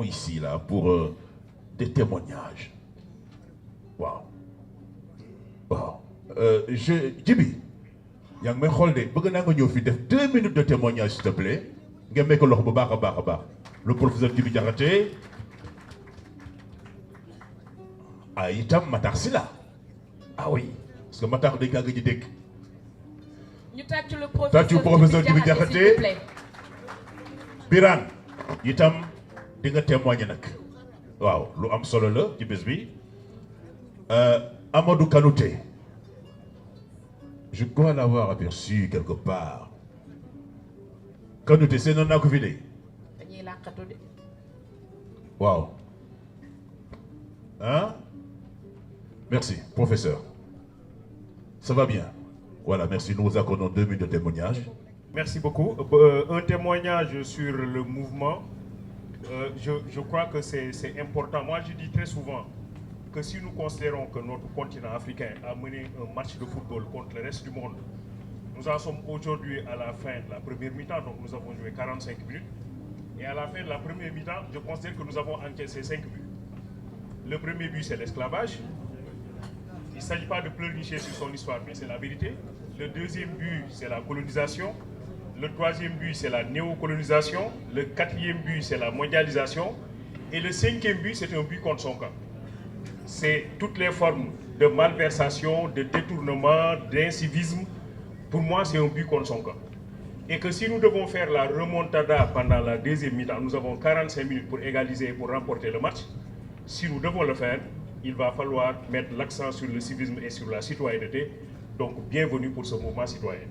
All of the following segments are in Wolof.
avons ici là pour des témoignages. Waaw. Waaw. Djibi, yaa ngi may xool de bëgg naa nga ñëw fi def 2 minutes de témoignage s'il te plaît. Nga may ko loxo bu baax a baax a baax. Le professeur Djibi Diakhaté. Ah itam Matar Sylla. Ah oui, parce que Matar dañ kaa gëj a dégg. ñu tàccu le professeur Djibi Diakhaté s'il vous plaît. Birane itam di nga témoigner nag. Waaw lu am solo la ci bés bi. Amadou Kanouté. Je dois l'avoir aperçu quelque part. Kanouté c'est non naa ko fi de. dañuy làqatu de. Waaw. Hein? Merci, professeur. Ça va bien. Voilà, merci. Nous vous accordons 2 minutes de témoignage. Merci beaucoup. Un témoignage sur le mouvement. Je crois que c'est important. Moi, je dis très souvent que si nous considérons que notre continent africain a mené un match de football contre le reste du monde, nous en sommes aujourd'hui à la fin de la première mi-temps, donc nous avons joué 45 minutes. Et à la fin de la première mi-temps, je considère que nous avons encaissé 5 buts. Le premier but, c'est l'esclavage. Il ne s'agit pas de pleurnicher sur son histoire, mais c'est la vérité. Le deuxième but, c'est la colonisation. Le troisième but, c'est la néocolonisation. Le quatrième but, c'est la mondialisation. Et le cinquième but, c'est un but contre son camp. C'est toutes les formes de malversation, de détournement, d'incivisme. Pour moi, c'est un but contre son camp. Et que si nous devons faire la remontada pendant la deuxième mi-temps, nous avons 45 minutes pour égaliser et pour remporter le match. Si nous devons le faire, il va falloir mettre l'accent sur le civisme et sur la citoyenneté. Donc, bienvenue pour ce mouvement citoyen.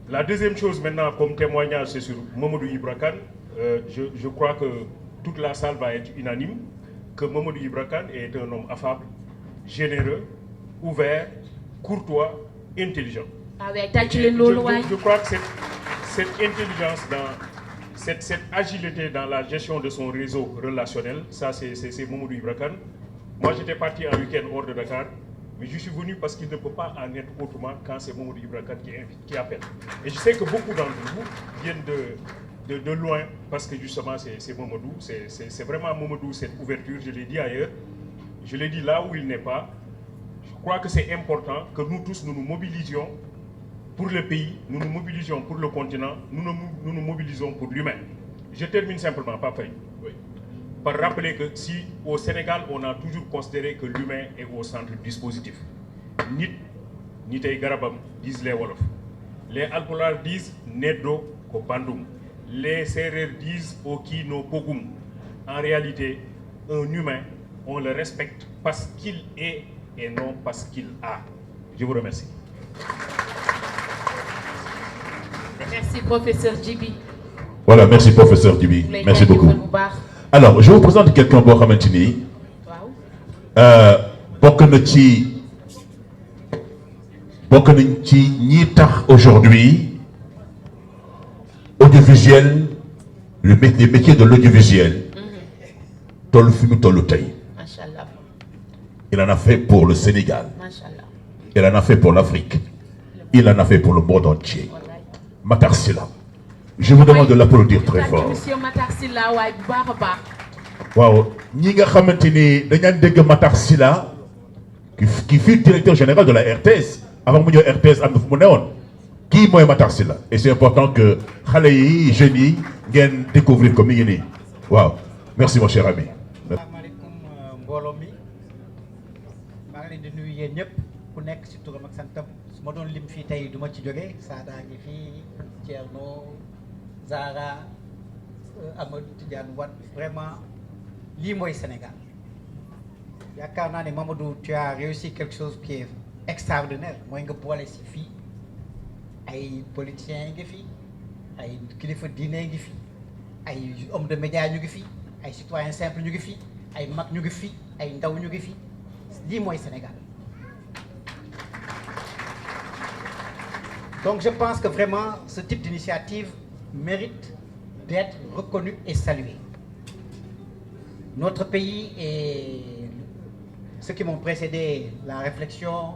La deuxième chose maintenant, comme témoignage, c'est sur Mamadou Ibra Kane. Je crois que toute la salle va être unanime, que Mamadou Ibra Kane est un homme affable, généreux, ouvert, courtois, intelligent. Ah oui, je crois que cette intelligence, cette agilité dans la gestion de son réseau relationnel, ça c'est Mamadou Ibra Kane. Moi j'étais parti en week-end hors de Dakar, mais je suis venu parce qu'il ne peut pas en être autrement quand c'est Mamadou Ibra Kane qui appelle. Et je sais que beaucoup d'entre vous viennent de loin parce que justement c'est Mamadou, c'est vraiment Mamadou cette ouverture, je l'ai dit ailleurs, je l'ai dit là où il n'est pas. Je crois que c'est important que nous tous nous mobilisions pour le pays, nous nous mobilisions pour le continent, nous nous mobilisons pour l'humain. Je termine simplement, Pape Faye, par rappeler que si au Sénégal, on a toujours considéré que l'humain est au centre du dispositif. Nitay Garabam disent les Wolof. Les Alpulaar disent Neddo ko Bandung. Les Sérères disent Oki no Pogum. En réalité, un humain, on le respecte parce qu'il est et non parce qu'il a. Je vous remercie. Merci, professeur Djibi. Voilà, merci, professeur Djibi. Merci beaucoup. Alors, je vous présente quelqu'un boo xamante ni bokk nañ ci ñi tax aujourd'hui audiovisuel, les métiers de l'audiovisuel toll fi mu toll tey. Il en a fait pour le Sénégal. Il en a fait pour l'Afrique. Il en a fait pour le monde entier. Matar Sylla. Je vous demande de l'applaudir très fort. Monsieur Matar Sylla waay bu baax a baax. Waaw ñi nga xamante ni dañu dégg Matar Sylla qui fut directeur général de la RTS avant mu ñëw RTS am na fu mu newoon kii mooy Matar Sylla et c'est important que xale yi jeunes yi ngeen découvrir ko mi ngi nii waaw merci mon cher ami. asalaamaaleykum mbooloo mi maa ngi leen di nuyu yéen ñëpp ku nekk ci turam ak santam su ma doon lim fii tey du ma ci jóge Sada ngi fii Thierno Zara Amadou Tidiane Wade vraiment lii mooy Sénégal yaakaar naa ne Mamadou tu as réussi quelque chose qui est extraordinaire mooy nga boole si fii ay politiciens ngi fi ay kilifa diine ngi fi ay hommes de médias ñu ngi fi ay citoyens simples ñu ngi fi ay mag ñu ngi fi ay ndaw ñu ngi fi lii mooy Sénégal. Donc je pense que vraiment ce type d'initiative mérite d'être reconnu et salué. Notre pays et ceux qui m'ont précédé la réflexion,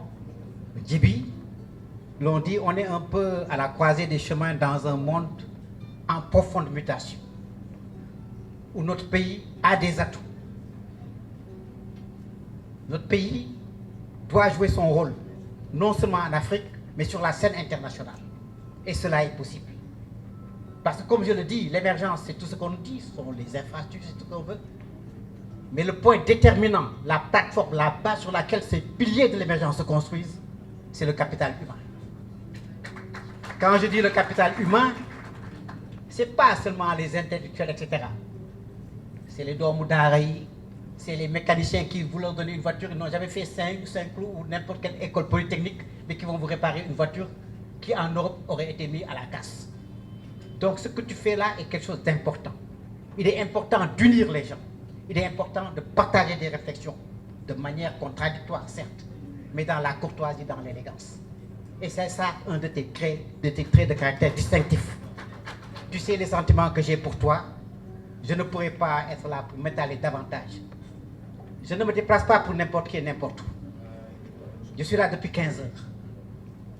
Djibi, l'ont dit, on est un peu à la croisée des chemins dans un monde en profonde mutation. où notre pays a des atouts. Notre pays doit jouer son rôle, non seulement en Afrique, mais sur la scène internationale. Et cela est possible. Parce que comme je le dis, l'émergence, c'est tout ce qu'on nous dit, ce sont les infrastructures, c'est tout ce qu'on veut. Mais le point déterminant, la plateforme, la base sur laquelle ces piliers de l'émergence se construisent, c'est le capital humain. Quand je dis le capital humain, ce n'est pas seulement les intellectuels, etc. C'est les Domoudarai, c'est les mécaniciens qui vous leur donner une voiture, ils n'ont jamais fait Saint-Cloud ou n'importe quelle école polytechnique, mais qui vont vous réparer une voiture qui en Europe aurait été mise à la casse. Donc ce que tu fais là est quelque chose d'important. Il est important d'unir les gens. Il est important de partager des réflexions de manière contradictoire, certes, mais dans la courtoisie, dans l'élégance. Et c'est ça un de tes traits de caractère distinctifs. Tu sais les sentiments que j'ai pour toi. Je ne pourrais pas être là pour m'étaler davantage. Je ne me déplace pas pour n'importe qui et n'importe où. Je suis là depuis 15 heures.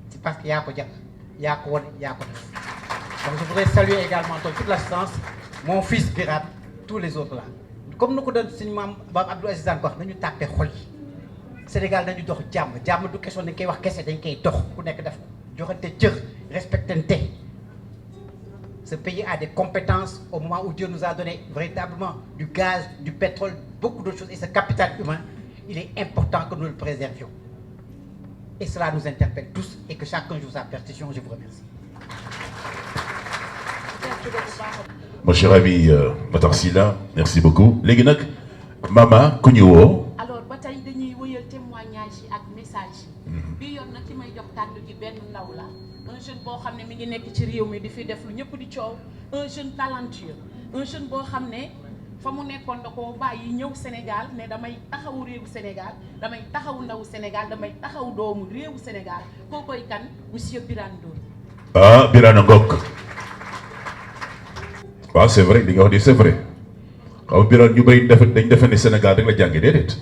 C'est parce qu'il y a quoi dire, il y a quoi, il y a quoi. Donc je voudrais saluer également toute l'assistance, mon fils Biram, tous les autres là. Comme nous avons dit, Abdou Aziz encore, nous tapons xol yi. Sénégal dañu dox jàmm jàmm du question dañ koy wax kese dañ koy dox ku nekk def joxante cër respectante. Ce pays a des compétences au moment où Dieu nous a donné véritablement du gaz, du pétrole, beaucoup d'autres choses. Et ce capital humain, il est important que nous le préservions. Et cela nous interpelle tous et que chacun joue sa partition. Je vous remercie. Mon cher ami Matar Sylla, merci beaucoup. Léegi nag Mama ku ñu woo. Alors ba tey dañuy wëyal témoignage yi ak message yi. Bii yoon nag ki may jox kàddu gi benn ndaw la. Un jeune boo xam ne mi ngi nekk ci réew mi di fi def lu ñëpp di coow. Un jeune talentueux. Un jeune boo xam ne fa mu nekkoon da koo bàyyi ñëw Sénégal ne damay taxawu réewu Sénégal damay taxawu ndawu Sénégal damay taxawu doomu réewu Sénégal kookoy kan monsieur Birane Ndour. Ah Birane Ngok. waaw c'est vrai li nga wax ni c'est vrai xaw Birane ñu bëri dañ defe ne Sénégal rek la jànge déedéet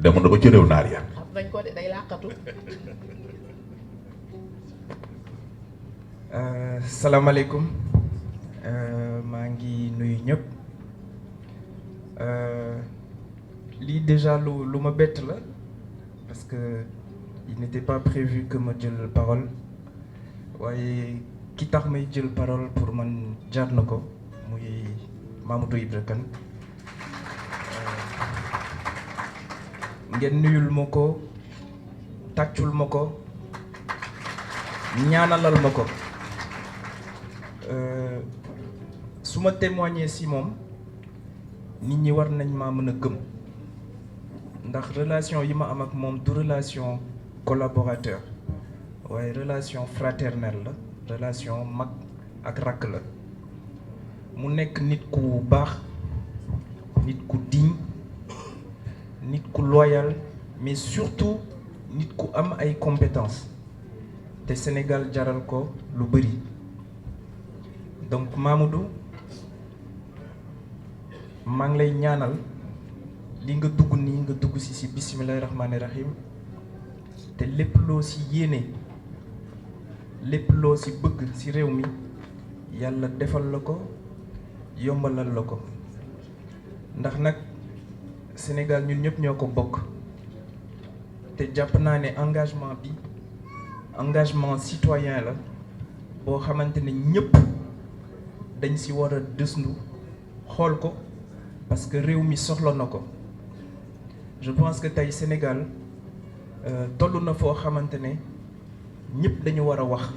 demoon na ba ci réew naar ya. xam nañ ko de day làqatu. salaamaaleykum maa ngi nuyu ñëpp lii déjà lu ma bett la parce que il n'était pas prévu que ma jël parole waaye ki tax may jël parole pour man jaar na ko muy Mamadou Ibra Kane ngeen nuyul ma ko tàccul ma ko ñaanalal ma ko su ma témoigner si moom nit ñi war nañ maa mën a gëm ndax relation yi ma am ak moom du relation collaborateur waaye relation fraternelle la relation mag ak rakk la mu nekk nit ku baax nit ku digne nit ku loyal mais surtout nit ku am ay compétences te Sénégal jaral ko lu bëri donc Mamadou maa ngi lay ñaanal li nga dugg nii nga dugg si bismillahi rahmaani rahim te lépp loo si yéene lépp loo si bëgg si réew mi yàlla defal la ko yombalal la ko ndax nag Sénégal ñun ñëpp ñoo ko bokk te jàpp naa ne engagement bi engagement citoyen la boo xamante ne ñëpp dañ si war a dësndu xool ko parce que réew mi soxla na ko je pense que tey Sénégal toll na foo xamante ne ñëpp dañu war a wax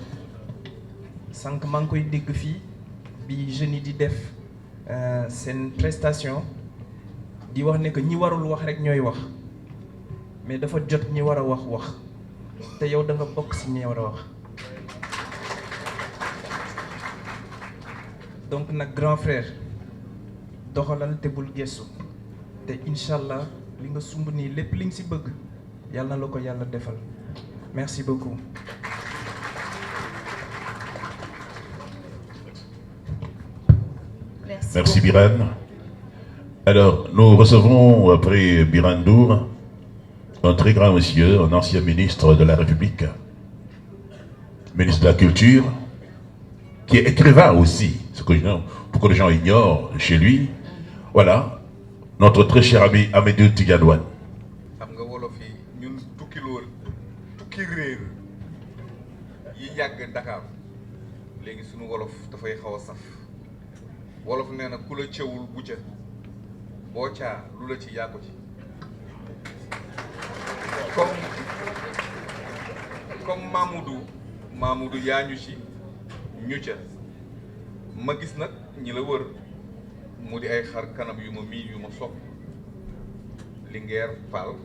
sànq maa ngi koy dégg fii bi jeunes yi di def seen prestation di wax ne que ñi warul wax rek ñooy wax mais dafa jot ñi war a wax te yow da nga bokk ci ñi war a wax donc nag grand frère doxalal te bul gestu te incha allah li nga sumb nii lépp li nga ci bëgg yàlla na la ko yàlla defal merci beaucoup. Merci Birane. Alors, nous recevons après Birane Ndour un très grand monsieur, un ancien ministre de la République, ministre de la Culture, qui est écrivain aussi, ce que beaucoup de gens ignorent chez lui. Voilà, notre très cher ami Amadou Tidiane. xam nga wolof yi ñun tukki réer yi yàgg Dakar léegi suñu wolof dafay xaw a saf wolof nee na ku la cëwul bu ca boo caa lu la ci yàggu ci comme Mamoudou yaa ñu ci ñu ca ma gis nag ñi la wër mu di ay xar kanam yu ma miin yu ma sopp Linguère Fall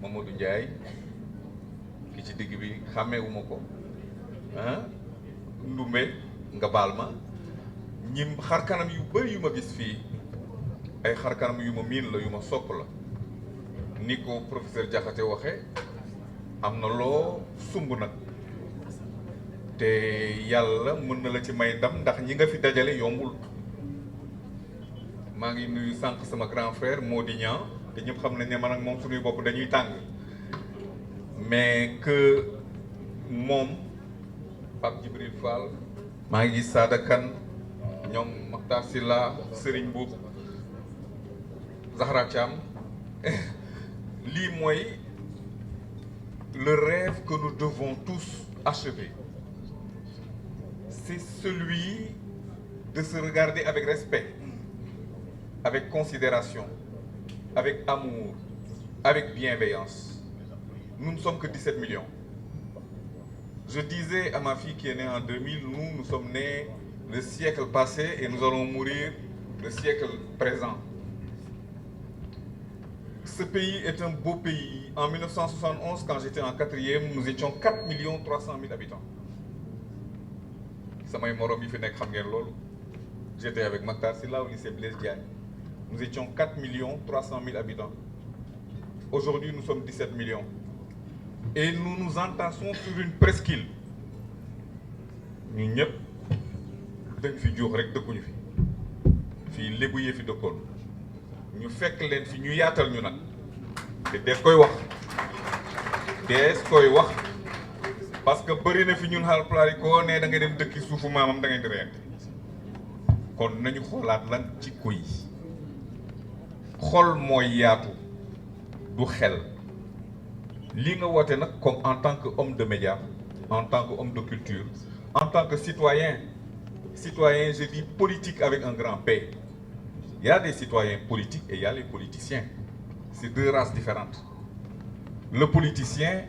Mamadou Ndiaye ki ci digg bi xàmmeewuma ko Ndumbe nga baal ma ñim xar kanam yu bëri yu ma gis fii ay xar kanam yu ma miin la yu ma sopp la ni ko professeur Diakhaté waxe am na loo sumb nag te yàlla mën na la ci may ndam ndax ñi nga fi dajale yombul maa ngi nuyu sànq sama grand frère Mody Niang te ñëpp xam nañ ne man ak moom suñuy bopp dañuy tàng mais que moom Pape Djibril Fall maa ngi gis Sada Kane ñoom Makhtar Sylla Serigne Boub Zahra Thiam lii mooy le rêve que nous devons tous achever c'est celui de se regarder avec respect, avec considération, avec amour, avec bienveillance. Nous ne sommes que 17 millions. Je disais à ma fille qui est née en 2000, nous sommes nés le siècle passé et nous allons mourir le siècle présent. Ce pays est un beau pays. En 1971, quand j'étais en 4e, nous étions 4 300 000 habitants. Samay morom yi fi nekk xam ngeen loolu. J'étais avec Makhtar Sylla au lycée Blaise Diagne. Nous étions 4 300 000 habitants. Aujourd'hui, nous sommes 17 millions. Et nous nous entassons sur une presqu'île. Ñun ñëpp dañ fi juux rek dëkkuñu fi. Fii lébu yee fi dëkkoon. Ñu fekk leen fi ñu yaatal ñu nag. te dees koy wax parce que bëri na fi ñun Haalpulaar yi koo ne da ngay dem dëkki suufu maamam da ngay di reyante kon nañu xoolaat lan ci koy xol mooy yaatu du xel li nga woote nag comme en tant que homme de média en tant que homme de culture en tant que citoyen je dis politique avec un grand P. Il y a des citoyens politiques et il y a les politiciens. C'est deux races différentes. Le politicien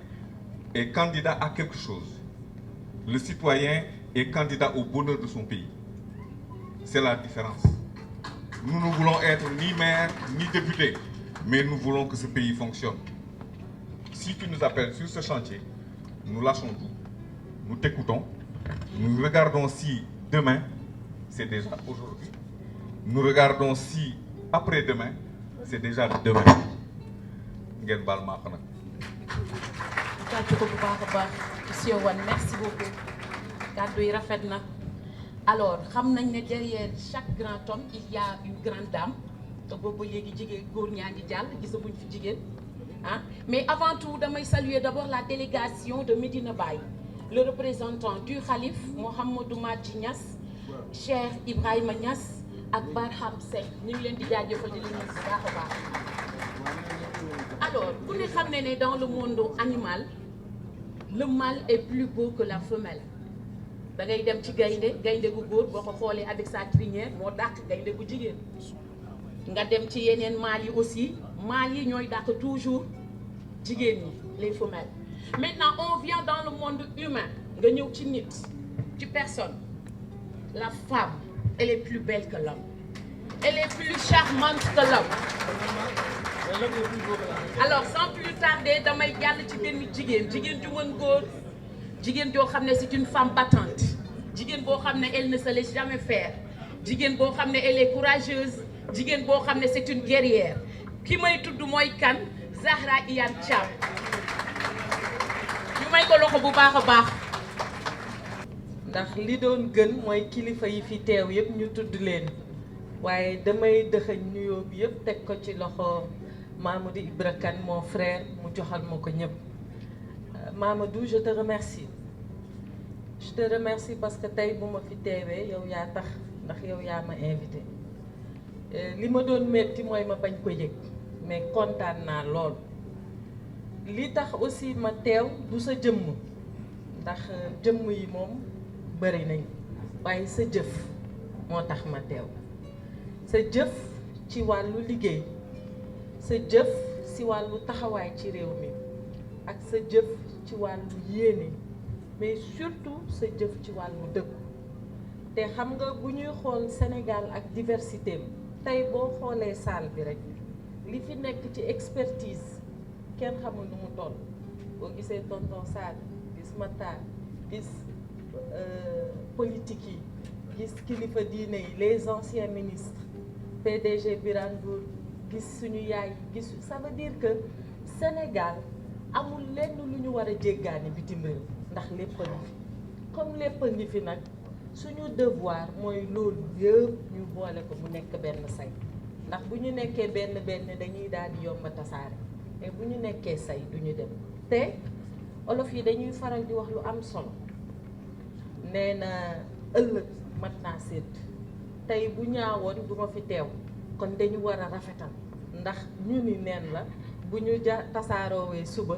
est candidat à quelque chose. Le citoyen est candidat au bonheur de son pays. C'est la différence. Nous ne voulons être ni maire, ni député, mais nous voulons que ce pays fonctionne. Si tu nous appelles sur ce chantier, nous lâchons tout. Nous t'écoutons. Nous regardons si demain, c'est déjà aujourd'hui. Nous regardons si après-demain, c'est déjà demain. Ngeen baal maa ko nag. Kàddu ko bu baax a baax monsieur Wane merci beaucoup kàddu yi rafet na alors xam nañ ne derrière chaque grand homme il y a une grande dame te boobu léegi jigéen góor ñaa ngi jàll gisaguñ fi jigéen ah mais avant tout damay saluer d'abord la délégation de Medina Baye le représentant du Khalife Mouhamadou Maty Niass Cheikh Ibrahima Niass ak Barham Seck ñu ngi leen di jaajëfal di leen bu baax a baax. Alors ku ne xam ne dans le monde animal le mâle est plus beau que la femelle da ngay dem ci gaynde gu góor boo ko xoolee avec sa crinière moo dàq gaynde gu jigéen nga dem ci yeneen mâles yi aussi mâles yi ñooy dàq toujours jigéen ñi les femelles. Maintenant on vient dans le monde humain nga ñëw ci nit ci personne la femme elle est plus belle que l'homme elle est plus charmante que l'homme. Alors sans plus tarder damay jàll ci benn jigéen ju mën góor jigéen joo xam ne c'est une femme battante jigéen boo xam ne elle ne se laisse jamais faire jigéen boo xam ne elle est courageuse jigéen boo xam ne c'est une guerrière ki may tudd mooy kan Zahra Iyane Thiam ñu may ko loxo bu baax a baax. ndax li doon gën mooy kilifa yi fi teew yëpp ñu tudd leen waaye damay dëxëñ nuyoo bi yëpp teg ko ci loxo Mamadou Ibra Kane mon frère mu joxal ma ko ñëpp. Mamadou je te remercie Je te remercie parce que tey bu ma fi teewee yow yaa tax ndax yow yaa ma invité li ma doon metti mooy ma bañ ko yëg mais kontaan naa lool. li tax aussi ma teew du sa jëmm ndax jëmm yi moom bëri nañ waaye sa jëf moo tax ma teew sa jëf ci wàllu liggéey sa jëf ci wàllu taxawaay ci réew mi ak sa jëf ci wàllu yéene mais surtout sa jëf ci wàllu dëggu te xam nga bu ñuy xool Sénégal ak diversité tey boo xoolee salle bi rek li fi nekk ci expertise kenn xamul nu mu toll boo gisee tonton Sall gis Matar gis politique yi gis kilifa diine yi les anciens ministres PDG Birane Ndour gis suñu yaay gis ça veut dire que Sénégal amul lenn lu ñu war a jéggaani bitim réew ndax lépp a ngi fi comme lépp a ngi fi nag suñu devoir mooy loolu yëpp ñu boole ko mu nekk benn say ndax bu ñu nekkee benn dañuy daal di yomb a tasaare mais bu ñu nekkee say duñu dem te olof yi dañuy faral di wax lu am solo nee na ëllëg mat naa sédd tey bu ñaawoon du ma fi teew kon dañu war a rafetal ndax ñu ni neen la bu ñu tasaaroowee suba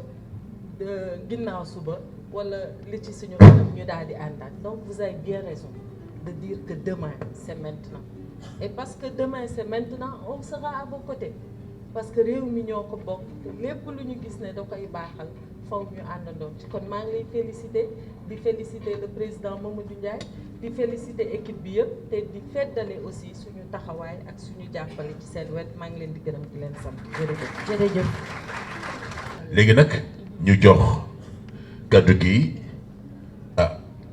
ginnaaw suba wala li ci suñu kanam ñu daal di àndaat donc vous avez bien raison de dire que demain c'est maintenant et parce que demain c'est maintenant on sera à vos côtés parce que réew mi ñoo ko bokk lépp lu ñu gis ne da koy baaxal faw ñu àndandoo ci kon maa ngi lay féliciter di féliciter le président Mamadou Ndiaye di féliciter équipe bi yëpp te di feddale aussi suñu taxawaay ak suñu jàppale ci seen wet maa ngi leen di gërëm di leen sant jërëjëf jërëjëf. léegi nag ñu jox kàddu gi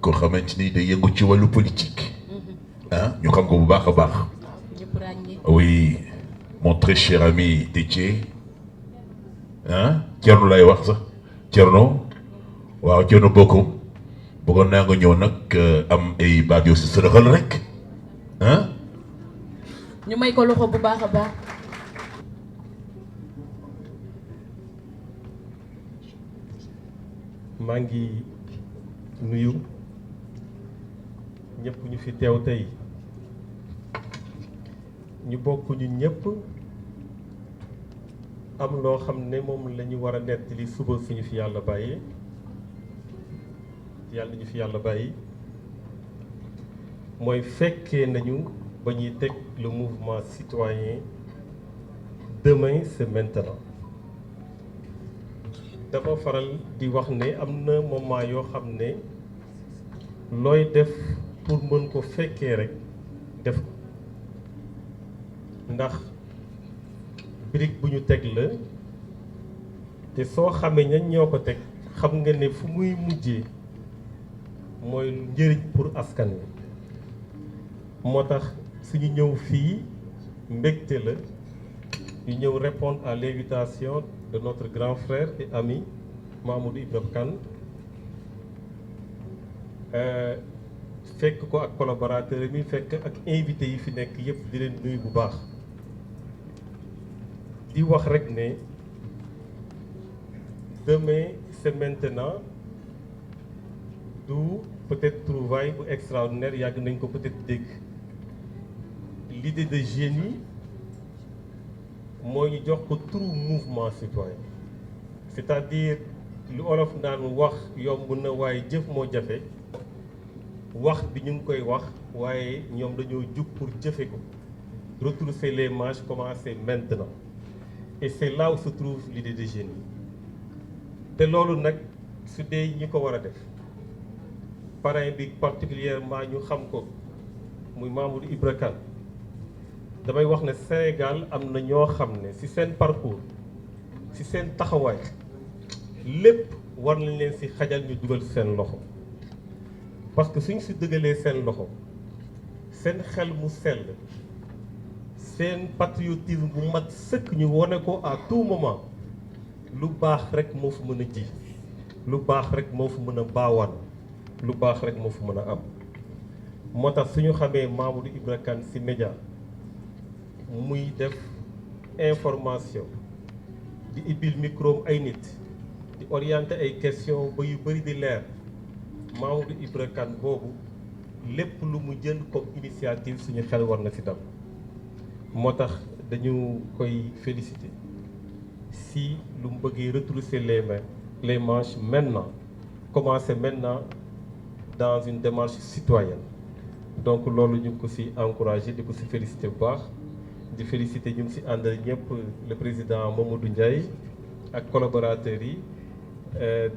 koo xamante ni day yëngu ci wàllu politique ñu xam ko bu baax a baax. oui mon très cher ami Déthié Thierno lay wax sax Thierno waaw Thierno Bocoum bëggoon naa nga ñëw nag am ay baat yoo si sërëxal rek ñu may ko loxo bu baax a baax. maa ngi nuyu ñëpp ñu fi teew tey ñu bokk ñu ñëpp am loo xam ne moom la ñu war a nettali suba fi ñu fi yàlla bàyyee yàlla ñu fi yàlla bàyyi mooy fekkee nañu ba ñuy teg le mouvement citoyen demain c'est maintenant. dama faral di wax ne am na moment yoo xam ne looy def pour mën ko fekkee rek def ko ndax brique bu ñu teg la te soo xamee ñan ñoo ko teg xam nga ne fu muy mujjee mooy njëriñ pour askan wi moo tax suñu ñëw fii mbégte la ñu ñëw répondre à l'invitation de notre grand frère et ami Mamadou Ibra Kane fekk ko ak collaborateur yi fekk ak invité yi fi nekk yépp di leen nuyu bu baax di wax rek ne demain c'est maintenant du peut-être trouvaille bu extraordinaire yàgg nañ ko peut-être dégg l'idée de génie mooy ñu jox ko turu mouvement citoyen c'est-à-dire lu olof naan wax yomb na waaye jëf moo jafe wax bi ñu ngi koy wax waaye ñoom dañoo jug pour jëfe ko retrousser les manches, commencer maintenant et c'est là où se trouve l'idée de génie te loolu nag su dee ñi ko war a def parrain bi particulièrement ñu xam ko muy Mamadou Ibra Kane damay wax ne Sénégal am na ñoo xam ne ci seen parcours ci seen taxawaay lépp war nañ leen ci xajal ñu dugal seen loxo parce que suñ ci dëgalee seen loxo seen xel mu sell seen patriotisme bu mat sëkk ñu wone ko à tout moment lu baax rek moo fu mën a ji lu baax rek moo fu mën a baawaan lu baax rek moo fu mën a am moo tax suñu xamee Mamadou Ibra Kane ci média muy def information di ibil micro ay nit di orienter ay questions ba yu bari di leer Mamadou Ibra Kane boobu lépp lu mu jël comme initiative suñu xel war na ci dal moo tax dañu koy féliciter si lu mu bëggee retrousser les manches maintenant, commencer maintenant dans une démarche citoyenne. Donc loolu ñu ngi ko si encourager di ko si féliciter bu baax di féliciter ñu ngi si àndal ñëpp le président Mamadou Ndiaye ak collaborateurs yi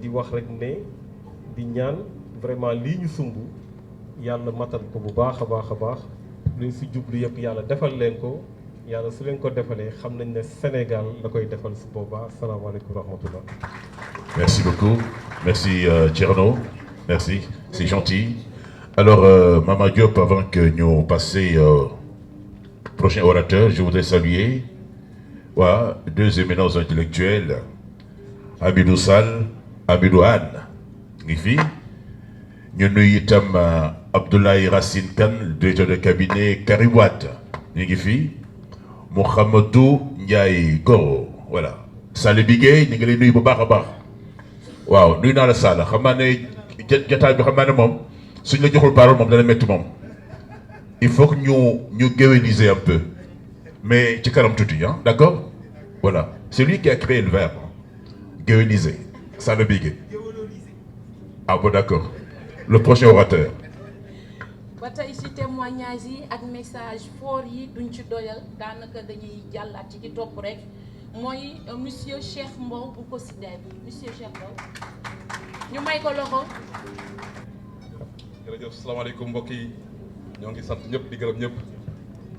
di wax rek ne di ñaan vraiment lii ñu sumb yàlla matal ko bu baax a baax a baax luñ si jublu yëpp yàlla defal leen ko yàlla su leen ko defalee xam nañ ne Sénégal la koy defal su boobaa asalaamaaleykum wa rahmatullah. Merci beaucoup. Merci Thierno. Merci, c'est gentil. Alors Mama Diop, avant que nous passions au prochain orateur, je voudrais saluer deux éminents intellectuels, Hamidou Sall, Hamidou Anne, Nifi. Nous avons Abdoulaye Racine Kane, directeur de cabinet Karim Wade, Nifi. Mohamedou Ndiaye Goro, voilà. Salé Bigué, nous avons eu beaucoup de waaw nuyu naa la Sall xam naa ne jotaay bi xam naa ne moom suñ la joxul parole moom dana métti moom il faut que ñu géwéliser un peu mais ci kanam tuuti ah d'accord voilà c'est lui qui a créé le verbe géwéliser Sall Bigué ah bon d'accord le prochain orateur. ba tey ci témoignage yi ak message fort yi duñ ci doyal daanaka dañuy jàllaat ci ki topp rek. mooy monsieur Cheikh Mbow bu ko si dee monsieur Cheikh Mbow ñu may ko loxo. jërëjëf salaamaaleykum mbokk yi ñoo ngi sant ñëpp di gërëm ñëpp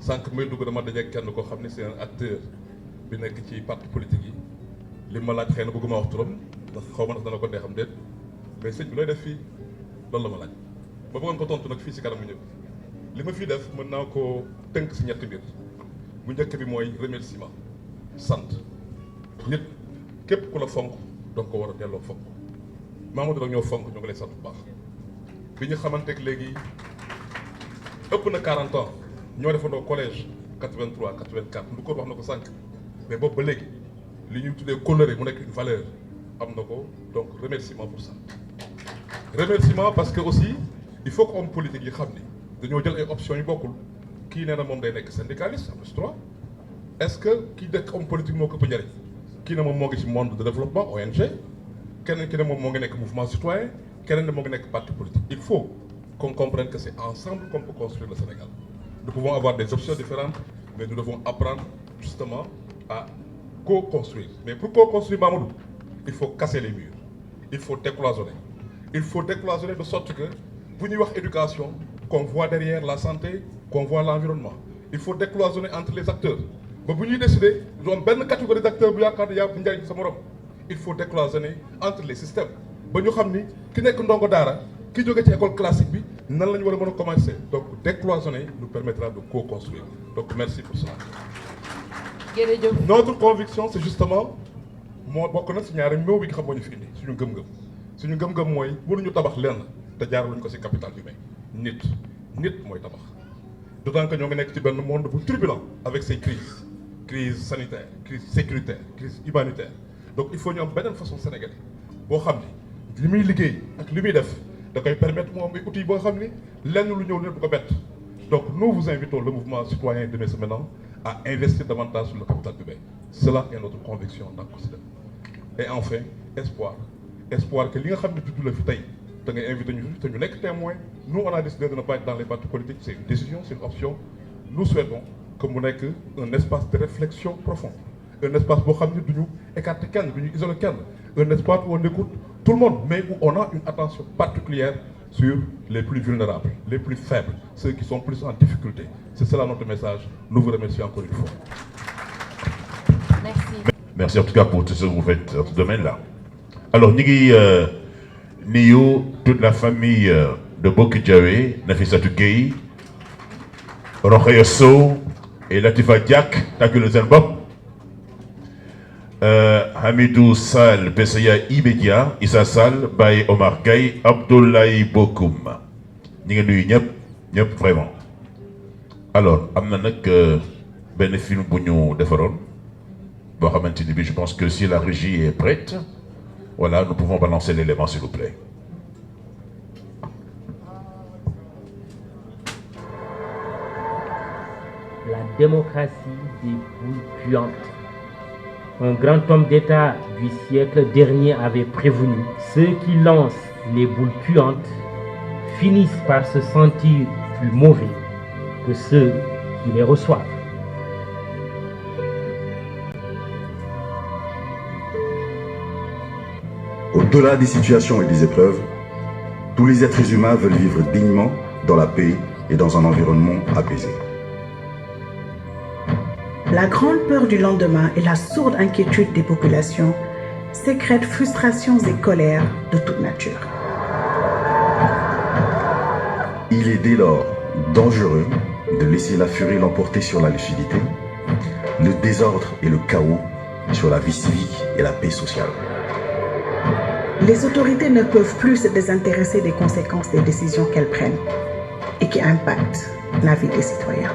sànq muy dugg dama daje kenn koo xam ne c'est un acteur bi nekk ci parti politique yi li ma laaj xëy na bëgguma wax turam ndax xaw ma ndax dana ko dee xam déet mais sëñ bi looy def fii loolu la ma laaj ba bëggoon ko tontu nag fii si kanamu ñëpp li ma fii def mën naa ko tënk si ñetti mbir bu njëkk bi mooy remerciement. sant nit képp ku la fonk donc ko war a delloo fonk Mamadou nag ñoo fonk ñoo ngi lay sant bu baax bi ñu xamanteeg léegi ëpp na 40 ans ñoo defandoo collège 83 84 lu ko wax na ko sànq mais boobu ba léegi li ñuy tuddee coloré mu nekk une valeur am na ko donc remerciement pour ça. remerciement parce que aussi il faut que homme politique yi xam ni dañoo jël ay options yu bokkul kii nee na moom day nekk syndicaliste am na droit. est-ce que kii dëkk homme politique moo ko ëpp njëriñ kii ne moom moo ngi ci monde de développement ONG keneen ki ne moom moo ngi nekk mouvement citoyen keneen ne moo ngi nekk parti politique il faut qu'on comprenne que c'est ensemble qu'on peut construire le Sénégal nous pouvons avoir des options différentes mais nous devons apprendre justement à co-construire mais pour co-construire Mamadou il faut casser les murs il faut décloisonner de sorte que bu ñuy wax éducation qu'on voit derrière la santé qu'on voit l'environnement il faut décloisonner entre les acteurs ba bu ñuy décider ñu am benn catégorie d'acteurs bu yaakaar ne yaa njariñ sa morom il faut décloisonner entre les systèmes ba ñu xam ni ki nekk ndongo daara ki jóge ci école classique bi nan la ñu war a mën a commencer donc décloisonner nous permettra de co-construire donc merci pour ça. jërëjëf. notre conviction c'est justement moo bokk na si ñaari ñëw bi nga xam moo ñu fi indi suñu ngëm-ngëm mooy mënuñu tabax lenn te jaaraluñ ko si capital humain nit mooy tabax d'autant que ñoo ngi nekk ci benn monde bu turbulent avec ces crises crise sanitaire crise sécuritaire crise humanitaire donc il faut ñu am beneen façon sénégalais boo xam ni li muy liggéey ak li muy def da koy permettre mu am ay outils boo xam ni lenn lu ñëw leen bu ko bett donc nous vous invitons le mouvement citoyen Demain c'est maintenant à investir davantage sur le capital humain cela est notre conviction dans le système et enfin espoir que li nga xam ne juddu la fi tey da ngay invité ñu te ñu nekk témoin nous on a décidé de ne pas être dans les partis politiques c'est une décision c'est une option nous souhaitons que mu nekk un espace de réflexion profonde un espace boo xam ne du ñu écarter kenn du ñu isoler kenn un espace où on écoute tout le monde mais où on a une attention particulière sur les plus vulnérables les plus faibles ceux qui sont plus en difficulté c'est cela notre message nous vous remercions encore une fois. Merci en tout cas pour tout ce que vous faites dans ce domaine-là. Alors ñu ngi nuyu toute la famille de Bokk Diawé, Nafissatou Gueye, Rokhaya Sow et Latifa Diack tàggul seen bopp, Hamidou Sall PCA immédiat, Issa Sall, Baye Omar Gaye, Abdoulaye Bokoum. ñu ngi nuyu ñëpp vraiment. Alors am na nag benn film bu ñu defaroon boo xamante ni bi je pense que si la régie est prête, voilà, nous pouvons balancer l'élément s'il vous plaît. La démocratie des boules puantes. Un grand homme d'État du siècle dernier avait prévenu, ceux qui lancent les boules puantes finissent par se sentir plus mauvais que ceux qui les reçoivent. Au-delà des situations et des épreuves, tous les êtres humains veulent vivre dignement dans la paix et dans un environnement apaisé. La grande peur du lendemain et la sourde inquiétude des populations sécrètent frustrations et colères de toute nature. Il est dès lors dangereux de laisser la furie l'emporter sur la lucidité, le désordre et le chaos sur la vie civique et la paix sociale. Les autorités ne peuvent plus se désintéresser des conséquences des décisions qu'elles prennent et qui impactent la vie des citoyens.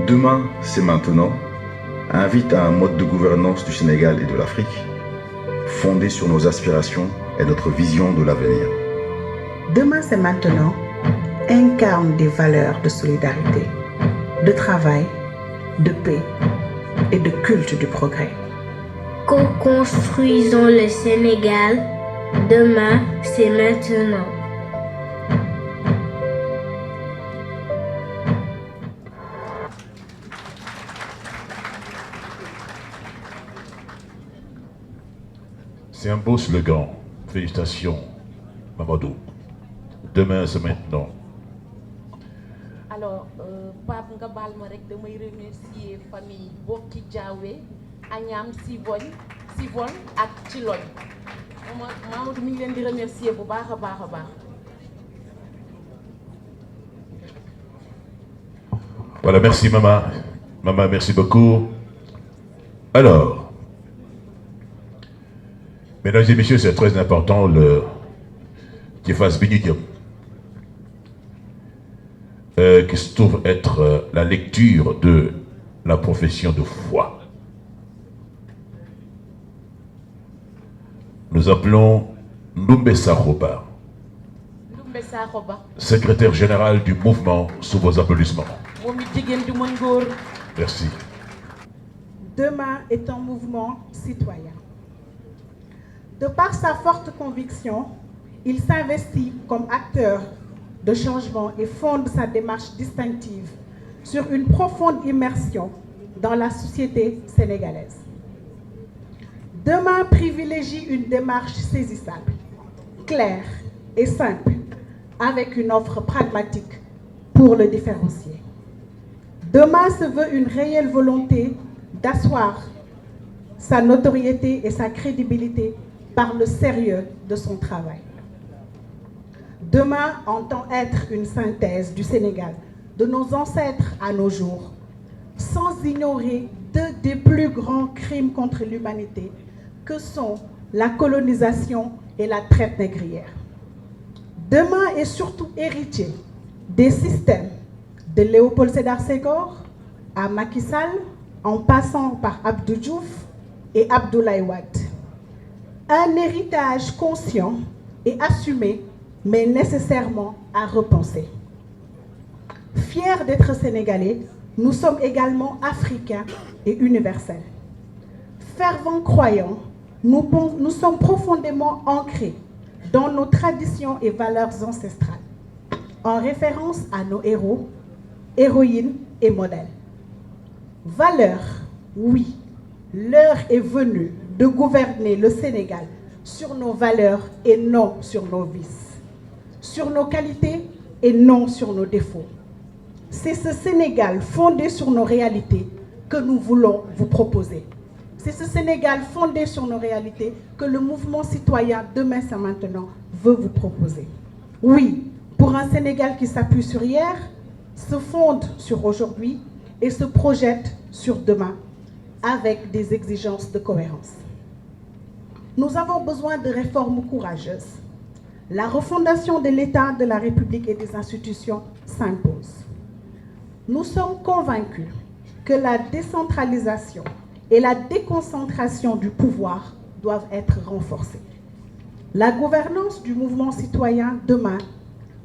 Demain, c'est maintenant, invite à un mode de gouvernance du Sénégal et de l'Afrique, fondé sur nos aspirations et notre vision de l'avenir. Demain, c'est maintenant, incarne des valeurs de solidarité, de travail, de paix et de culte du progrès. Co-construisons le Sénégal. Demain, c'est maintenant. C'est un beau slogan. Félicitations, Mamadou. Demain, c'est maintenant. Alors, Pape nga baal ma rek damay remercier famille Bokki Diawé, Agnam Sivol ak Thilogne. Mamadou mi ngi leen di remercier bu baax a baax. Voilà, merci Maman. Maman, merci beaucoup. Alors, mesdames et messieurs, c'est très important le Tifas Binidium, qui se trouve être la lecture de la profession de foi. Nous appelons Ndoumbe Sakhoba, secrétaire général du mouvement, sous vos applaudissements. Merci. Demain est un mouvement citoyen. De par sa forte conviction, il s'investit comme acteur de changement et fonde sa démarche distinctive sur une profonde immersion dans la société sénégalaise. Demain privilégie une démarche saisissable, claire et simple, avec une offre pragmatique pour le différencier. Demain se veut une réelle volonté d'asseoir sa notoriété et sa crédibilité par le sérieux de son travail. Demain entend être une synthèse du Sénégal, de nos ancêtres à nos jours, sans ignorer deux des plus grands crimes contre l'humanité que sont la colonisation et la traite négrière. Demain est surtout héritier des systèmes de Léopold Sédar Senghor à Macky Sall, en passant par Abdou Diouf et Abdoulaye Wade. Un héritage conscient et assumé, mais nécessairement à repenser. Fiers d'être sénégalais, nous sommes également africains et universels. Fervents croyants, nous sommes profondément ancrés dans nos traditions et valeurs ancestrales, en référence à nos héros, héroïnes et modèles. Valeurs, oui, l'heure est venue de gouverner le Sénégal sur nos valeurs et non sur nos vices, sur nos qualités et non sur nos défauts. C'est ce Sénégal fondé sur nos réalités que nous voulons vous proposer. C'est ce Sénégal fondé sur nos réalités que le mouvement citoyen Demain c'est maintenant veut vous proposer. Oui, pour un Sénégal qui s'appuie sur hier, se fonde sur aujourd'hui et se projette sur demain avec des exigences de cohérence. Nous avons besoin de réformes courageuses. La refondation de l'État, de la République et des institutions s'impose. Nous sommes convaincus que la décentralisation et la déconcentration du pouvoir doivent être renforcées. La gouvernance du mouvement citoyen Demain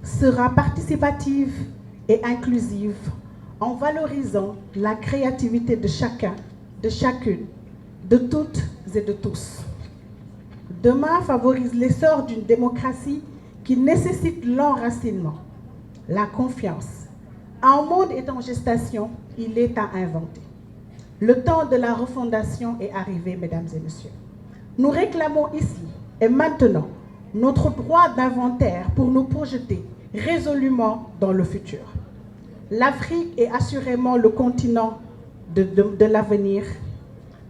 sera participative et inclusive en valorisant la créativité de chacun, de chacune, de toutes et de tous. Demain favorise l'essor d'une démocratie qui nécessite l'enracinement, la confiance. Un monde est en gestation, il est à inventer. Le temps de la refondation est arrivé, mesdames et messieurs. Nous réclamons ici et maintenant notre droit d'inventaire pour nous projeter résolument dans le futur. L'Afrique est assurément le continent de l'avenir,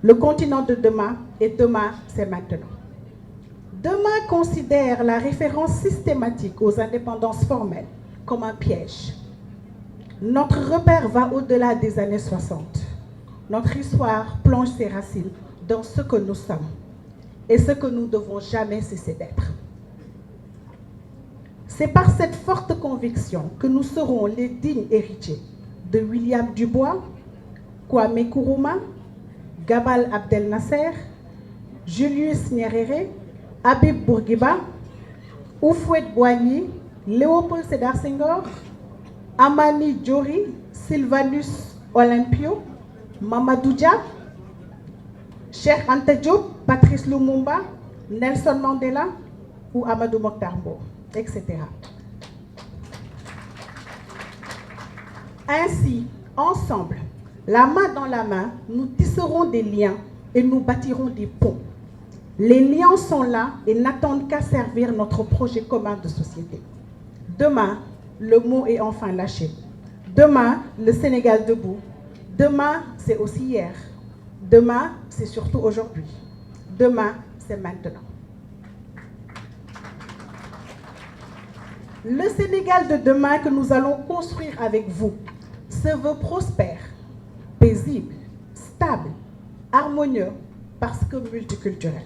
le continent de demain, et demain, c'est maintenant. Demain considère la référence systématique aux indépendances formelles comme un piège. Notre repère va au-delà des années 60. Notre histoire plonge ses racines dans ce que nous sommes et ce que nous ne devons jamais cesser d'être. C'est par cette forte conviction que nous serons les dignes héritiers de William Dubois, Kwame Nkrumah, Gamal Abdel Nasser, Julius Nyerere, Habib Bourguiba, Houphouët-Boigny, Léopold Sédar Senghor, Amani Diori, Sylvanus Olympio, Mamadou Dia, Cheikh Anta Diop, Patrice Lumumba, Nelson Mandela ou Amadou Mokhtar Mbow, etc. Ainsi, ensemble, la main dans la main, nous tisserons des liens et nous bâtirons des ponts. Les liens sont là et n'attendent qu'à servir notre projet commun de société. Demain, le mot est enfin lâché. Demain, le Sénégal debout. Demain, c'est aussi hier. Demain, c'est surtout aujourd'hui. Demain, c'est maintenant. Le Sénégal de demain que nous allons construire avec vous se veut prospère, paisible, stable, harmonieux, parce que multiculturel.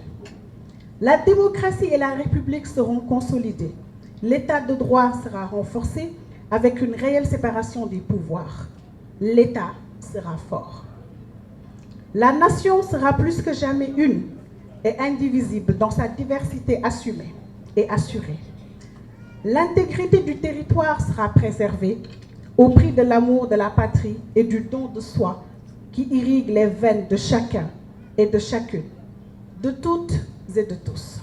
La démocratie et la République seront consolidées. L'État de droit sera renforcé avec une réelle séparation des pouvoirs. L'État sera fort. La nation sera plus que jamais une et indivisible dans sa diversité assumée et assurée. L'intégrité du territoire sera préservée au prix de l'amour de la patrie et du don de soi qui irrigue les veines de chacun et de chacune, de toutes et de tous.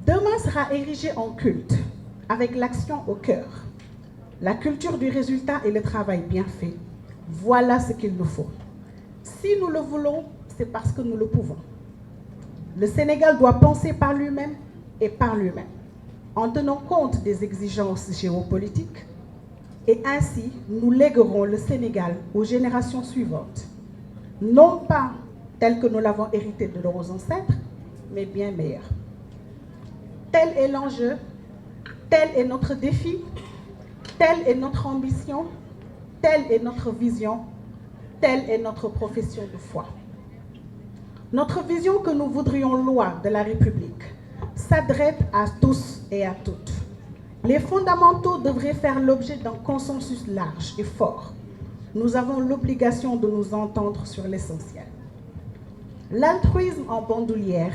Demain sera érigé en culte, avec l'action au cœur. La culture du résultat et le travail bien fait, voilà ce qu'il nous faut. Si nous le voulons, c'est parce que nous le pouvons. Le Sénégal doit penser par lui-même et par lui-même, en tenant compte des exigences géopolitiques, et ainsi nous léguerons le Sénégal aux générations suivantes, non pas tel que nous l'avons hérité de nos ancêtres, mais bien meilleur. Tel est l'enjeu, tel est notre défi, telle est notre ambition, telle est notre vision, telle est notre profession de foi. Notre vision que nous voudrions loi de la République s'adresse à tous et à toutes. Les fondamentaux devraient faire l'objet d'un consensus large et fort. Nous avons l'obligation de nous entendre sur l'essentiel. L'altruisme en bandoulière,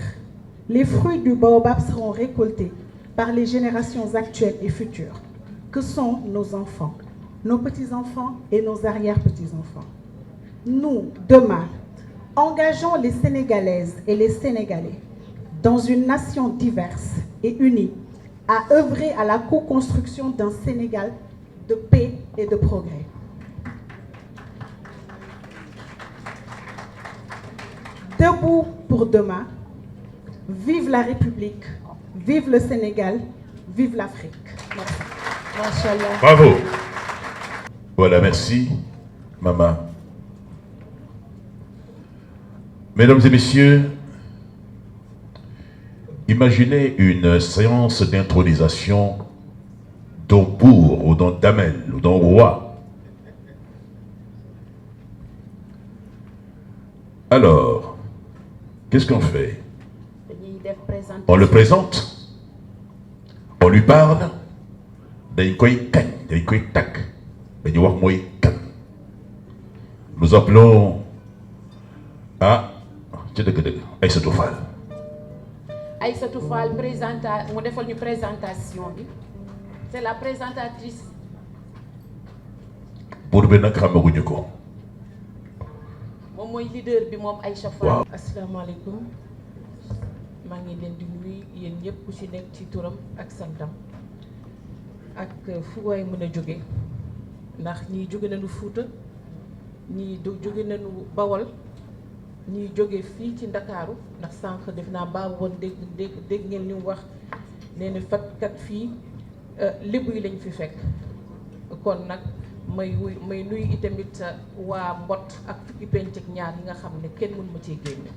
les fruits du baobab seront récoltés par les générations actuelles et futures, que sont nos enfants, nos petits-enfants et nos arrière-petits-enfants. Nous, demain, engageons les Sénégalaises et les Sénégalais dans une nation diverse et unie à œuvrer à la co-construction d'un Sénégal de paix et de progrès. Debout pour demain, vive la République, vive le Sénégal, vive l'Afrique. Merci. Bravo. Voilà, merci, maman. Mesdames et messieurs, imaginez une séance d'intronisation d'Ombourg ou d'Amel ou d'un roi. Alors, qu'est-ce qu'on fait? On le présente, on lui parle, nous appelons Aïssatou Fall. Aïssatou Fall mu defal ñu présentation bi C'est la présentatrice. Pour bi nag xamaguñu ko. moom mooy leader bi moom Aïcha Fall. waaw asalaamaaleykum maa ngi leen di nuyu yéen ñëpp ku ci nekk ci turam ak santam ak fu waay mën a jóge ndax ñii jóge nañu Fuuta ñii jóge nañu Bawol ñii jóge fii ci Ndakaaru ndax sànq def naa baabu woon dégg ngeen li mu wax nee na fatkat fii lébu yi lañ fi fekk kon nag may nuyu itamit waa Mbot ak fukki penc ak ñaar yi nga xam ne kenn mënu ma cee génne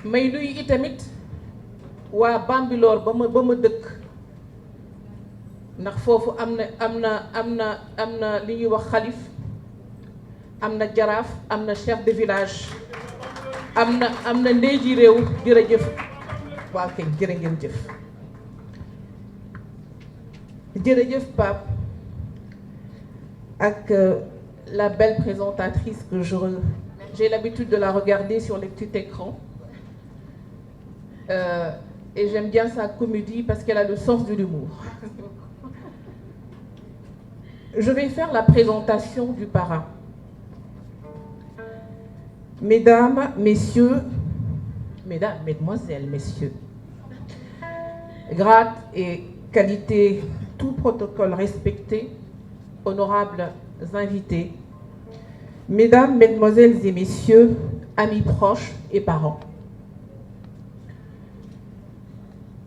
may nuyu itamit waa Bambilor ba ma dëkk ndax foofu am na li ñuy wax xalif am na jaraaf am na chef de village am na ndey ji réew jërëjëf waaw kay jërë ngeen jëf jërëjëf Pape ak la belle présentatrice que j'ai l'habitude de la regarder sur les petits écrans et j'aime bien sa comédie parce qu'elle a le sens de l'humour. Je vais faire la présentation du parrain. Mesdames, messieurs, mesdames, mesdemoiselles, messieurs, grade et qualité, tout protocole respecté, honorables invités, mesdames, mesdemoiselles et messieurs, amis proches et parents.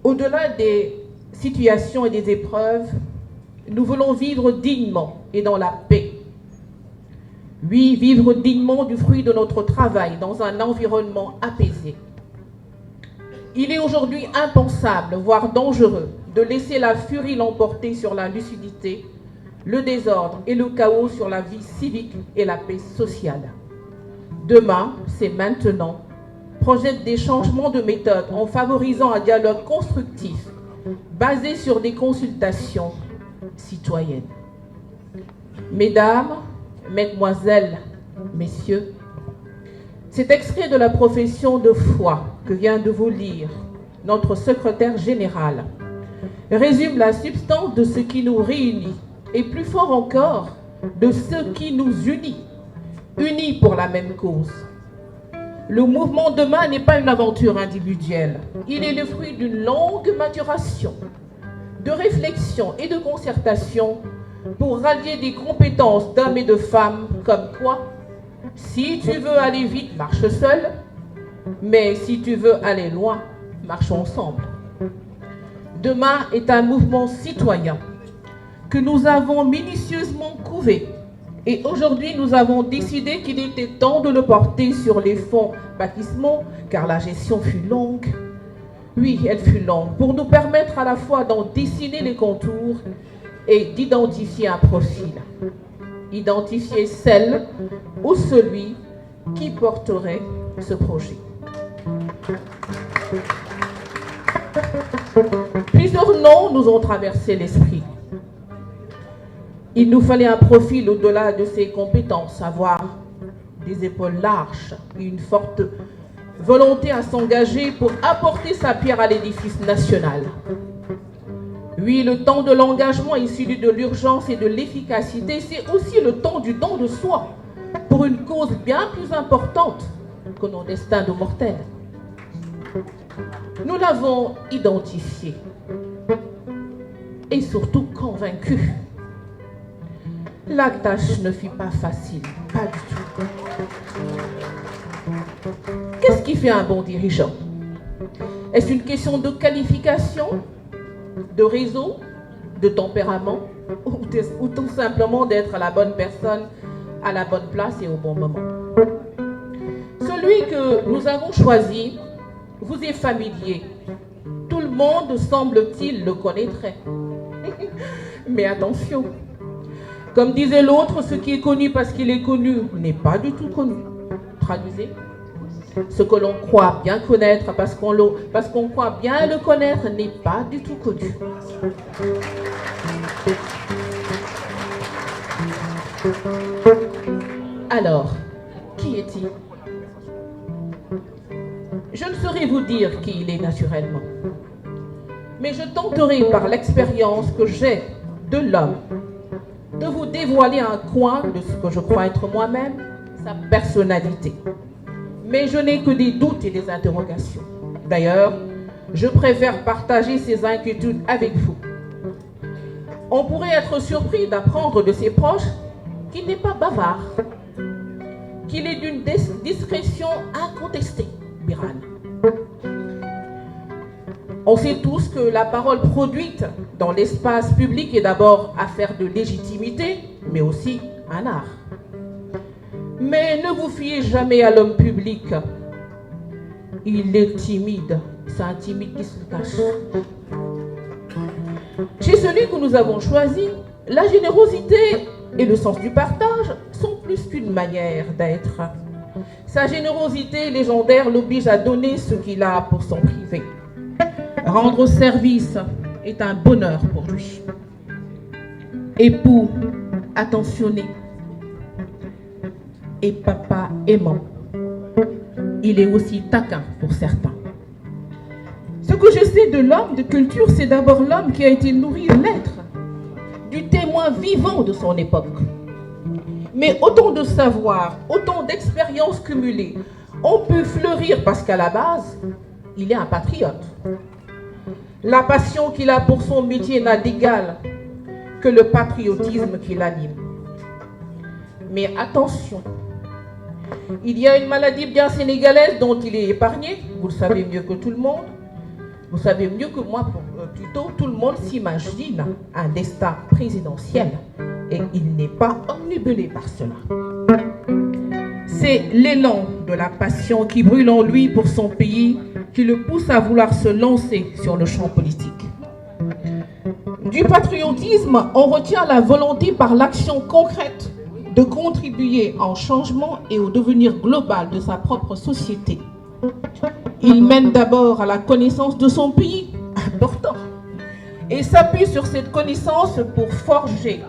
Au-delà des situations et des épreuves, nous voulons vivre dignement et dans la paix. Oui, vivre dignement du fruit de notre travail dans un environnement apaisé. Il est aujourd'hui impensable, voire dangereux, de laisser la furie l'emporter sur la lucidité, le désordre et le chaos sur la vie civique et la paix sociale. Demain, c'est maintenant, projette des changements de méthode en favorisant un dialogue constructif basé sur des consultations citoyennes. Mesdames, mesdemoiselles, messieurs, cet extrait de la profession de foi que vient de vous lire notre secrétaire général résume la substance de ce qui nous réunit et plus fort encore de ce qui nous unit, unis pour la même cause. Le mouvement Demain n'est pas une aventure individuelle, il est le fruit d'une longue maturation, de réflexion et de concertation pour rallier des compétences d'hommes et de femmes comme quoi, si tu veux aller vite, marche seul, mais si tu veux aller loin, marche ensemble. Demain est un mouvement citoyen que nous avons minutieusement couvé et aujourd'hui nous avons décidé qu'il était temps de le porter sur les fonds baptismaux car la gestion fut longue. Oui, elle fut longue pour nous permettre à la fois d'en dessiner les contours et d'identifier un profil. Identifier celle ou celui qui porterait ce projet. Plusieurs noms nous ont traversé l'esprit. Il nous fallait un profil au-delà de ses compétences, avoir des épaules larges et une forte volonté à s'engager pour apporter sa pierre à l'édifice national. Oui, le temps de l'engagement est celui de l'urgence et de l'efficacité. C'est aussi le temps du don de soi pour une cause bien plus importante que nos destins de mortels. Nous l'avons identifié et surtout convaincu. La tâche ne fut pas facile, pas du tout. Qu'est-ce qui fait un bon dirigeant? Est-ce une question de qualification, de réseau, de tempérament ou tout simplement d'être la bonne personne à la bonne place et au bon moment? Celui que nous avons choisi vous est familier. Tout le monde, semble-t-il, le connaîtrait. Mais attention, comme disait l'autre, ce qui est connu parce qu'il est connu n'est pas du tout connu. Traduisez. Ce que l'on croit bien connaître parce qu'on croit bien le connaître n'est pas du tout connu. Alors, qui est-il? Je ne saurais vous dire qui il est naturellement. mais je tenterai par l'expérience que j'ai de l'homme de vous dévoiler un coin de ce que je crois être moi-même, sa personnalité. Mais je n'ai que des doutes et des interrogations. D'ailleurs, je préfère partager ces inquiétudes avec vous. On pourrait être surpris d'apprendre de ses proches qu'il n'est pas bavard, qu'il est d'une discrétion incontestée, Biran. On sait tous que la parole produite dans l'espace public est d'abord affaire de légitimité, mais aussi un art. Mais ne vous fiez jamais à l'homme public. Il est timide, c'est un timide qui se cache. Chez celui que nous avons choisi, la générosité et le sens du partage sont plus qu'une manière d'être. Sa générosité légendaire l'oblige à donner ce qu'il a pour son privé. Rendre service est un bonheur pour lui. Époux attentionné et papa aimant, il est aussi taquin pour certains. Ce que je sais de l'homme de culture, c'est d'abord l'homme qui a été nourri de l'être, du témoin vivant de son époque. Mais autant de savoir, autant d'expériences cumulées, on peut fleurir parce qu'à la base, il est un patriote. La passion qu'il a pour son métier n'a d'égal que le patriotisme qui l'anime. Mais attention, il y a une maladie bien sénégalaise dont il est épargné, vous le savez mieux que tout le monde. Vous savez mieux que moi, plutôt, tout le monde s'imagine un destin présidentiel et il n'est pas omnibulé par cela. C'est l'élan de la passion qui brûle en lui pour son pays qui le pousse à vouloir se lancer sur le champ politique. Du patriotisme, on retient la volonté par l'action concrète de contribuer au changement et au devenir global de sa propre société. Il mène d'abord à la connaissance de son pays, important, et s'appuie sur cette connaissance pour forger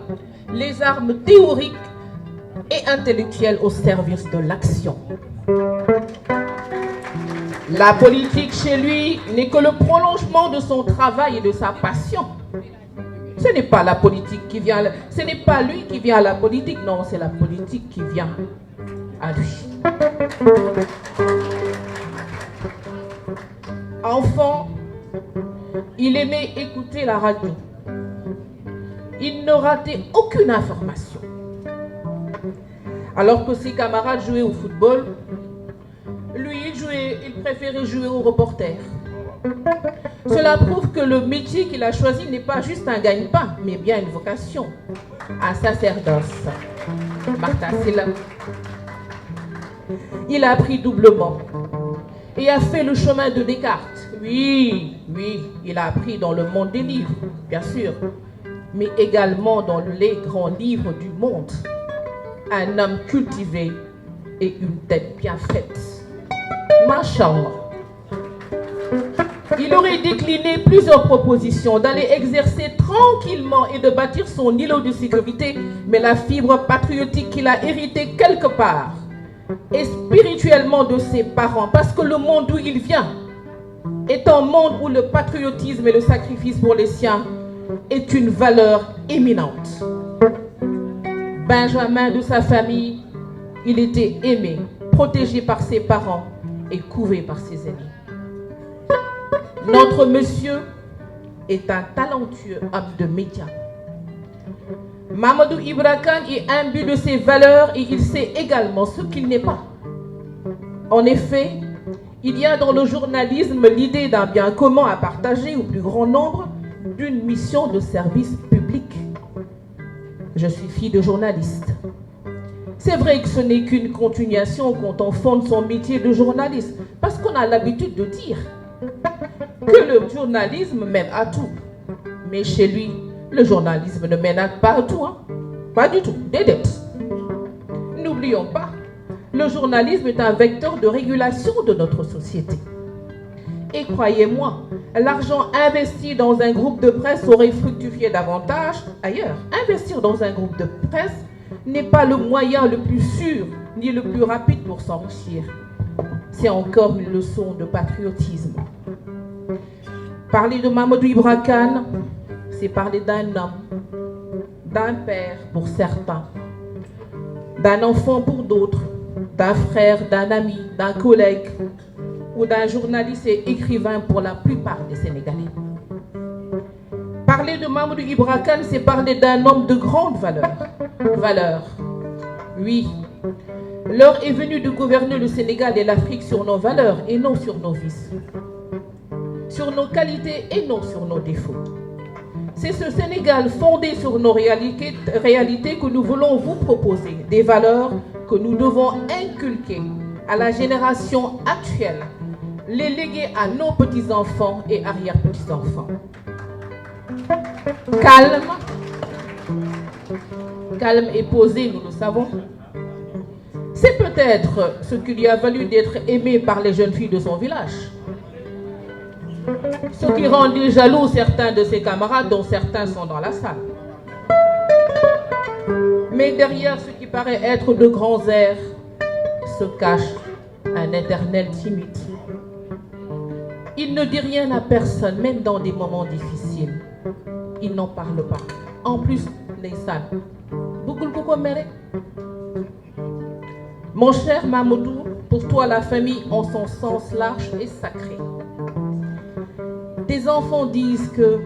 les armes théoriques et intellectuelles au service de l'action. La politique chez lui n'est que le prolongement de son travail et de sa passion. Ce n'est pas la politique qui vient, ce n'est pas lui qui vient à la politique, non, c'est la politique qui vient à lui. Enfant, il aimait écouter la radio. Il ne ratait aucune information. Alors que ses camarades jouaient au football, lui, il préférait jouer au reporter. Cela prouve que le métier qu'il a choisi n'est pas juste un gagne-pain, mais bien une vocation, un sacerdoce. Martha Silla. Il a appris doublement et a fait le chemin de Descartes. Oui, il a appris dans le monde des livres, bien sûr, mais également dans les grands livres du monde. Un homme cultivé et une tête bien faite. Machallah. Il aurait décliné plusieurs propositions d'aller exercer tranquillement et de bâtir son îlot de sécurité, mais la fibre patriotique qu'il a héritée quelque part, et spirituellement de ses parents, parce que le monde d'où il vient est un monde où le patriotisme et le sacrifice pour les siens est une valeur éminente. Benjamin de sa famille, il était aimé, protégé par ses parents et couvé par ses aînés. Notre monsieur est un talentueux homme de médias. Mamadou Ibra Kane est imbu de ses valeurs et il sait également ce qu'il n'est pas. En effet, il y a dans le journalisme l'idée d'un bien commun à partager au plus grand nombre, d'une mission de service public. Je suis fille de journaliste. C'est vrai que ce n'est qu'une continuation quand on fonde son métier de journaliste, parce qu'on a l'habitude de dire que le journalisme mène à tout. Mais chez lui, le journalisme ne mène pas à tout, hein? Pas du tout, des dettes. N'oublions pas, le journalisme est un vecteur de régulation de notre société. Et croyez-moi, l'argent investi dans un groupe de presse aurait fructifié davantage ailleurs. Investir dans un groupe de presse n'est pas le moyen le plus sûr ni le plus rapide pour s'enrichir. C'est encore une leçon de patriotisme. Parler de Mamadou Ibra Kane, c'est parler d'un homme, d'un père pour certains, d'un enfant pour d'autres, d'un frère, d'un ami, d'un collègue ou d'un journaliste et écrivain pour la plupart des Sénégalais. Parler de Mamadou Ibra Kane, c'est parler d'un homme de grande valeur. Valeur, oui. L'heure est venue de gouverner le Sénégal et l'Afrique sur nos valeurs et non sur nos vices. Sur nos qualités et non sur nos défauts. C'est ce Sénégal fondé sur nos réalités que nous voulons vous proposer. Des valeurs que nous devons inculquer à la génération actuelle, les léguer à nos petits-enfants et arrière-petits-enfants. Calme et posé, nous le savons. C'est peut-être ce qui lui a valu d'être aimé par les jeunes filles de son village. Ce qui rendait jaloux certains de ses camarades, dont certains sont dans la salle. Mais derrière ce qui paraît être de grands airs, se cache un éternel timide. Il ne dit rien à personne, même dans des moments difficiles. Il n'en parle pas. En plus, les salles. Mon cher Mamadou, pour toi la famille en son sens large et sacré. Tes enfants disent que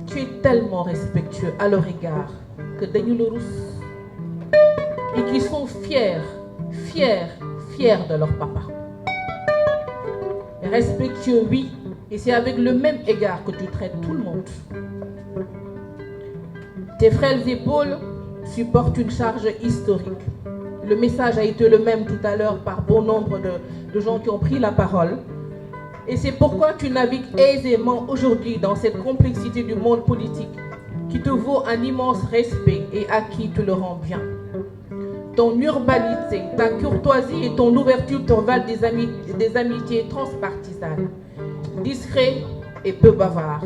tu es tellement respectueux à leur égard que dañu la rus et qu'ils sont fiers de leur papa. Respectueux, oui, et c'est avec le même égard que tu traites tout le monde. Tes frêles épaules supportent une charge historique. Le message a été le même tout à l'heure par bon nombre de gens qui ont pris la parole. Et c'est pourquoi tu navigues aisément aujourd'hui dans cette complexité du monde politique qui te vaut un immense respect et à qui tu le rends bien. Ton urbanité, ta courtoisie et ton ouverture te valent des amitiés transpartisanes, discret et peu bavard.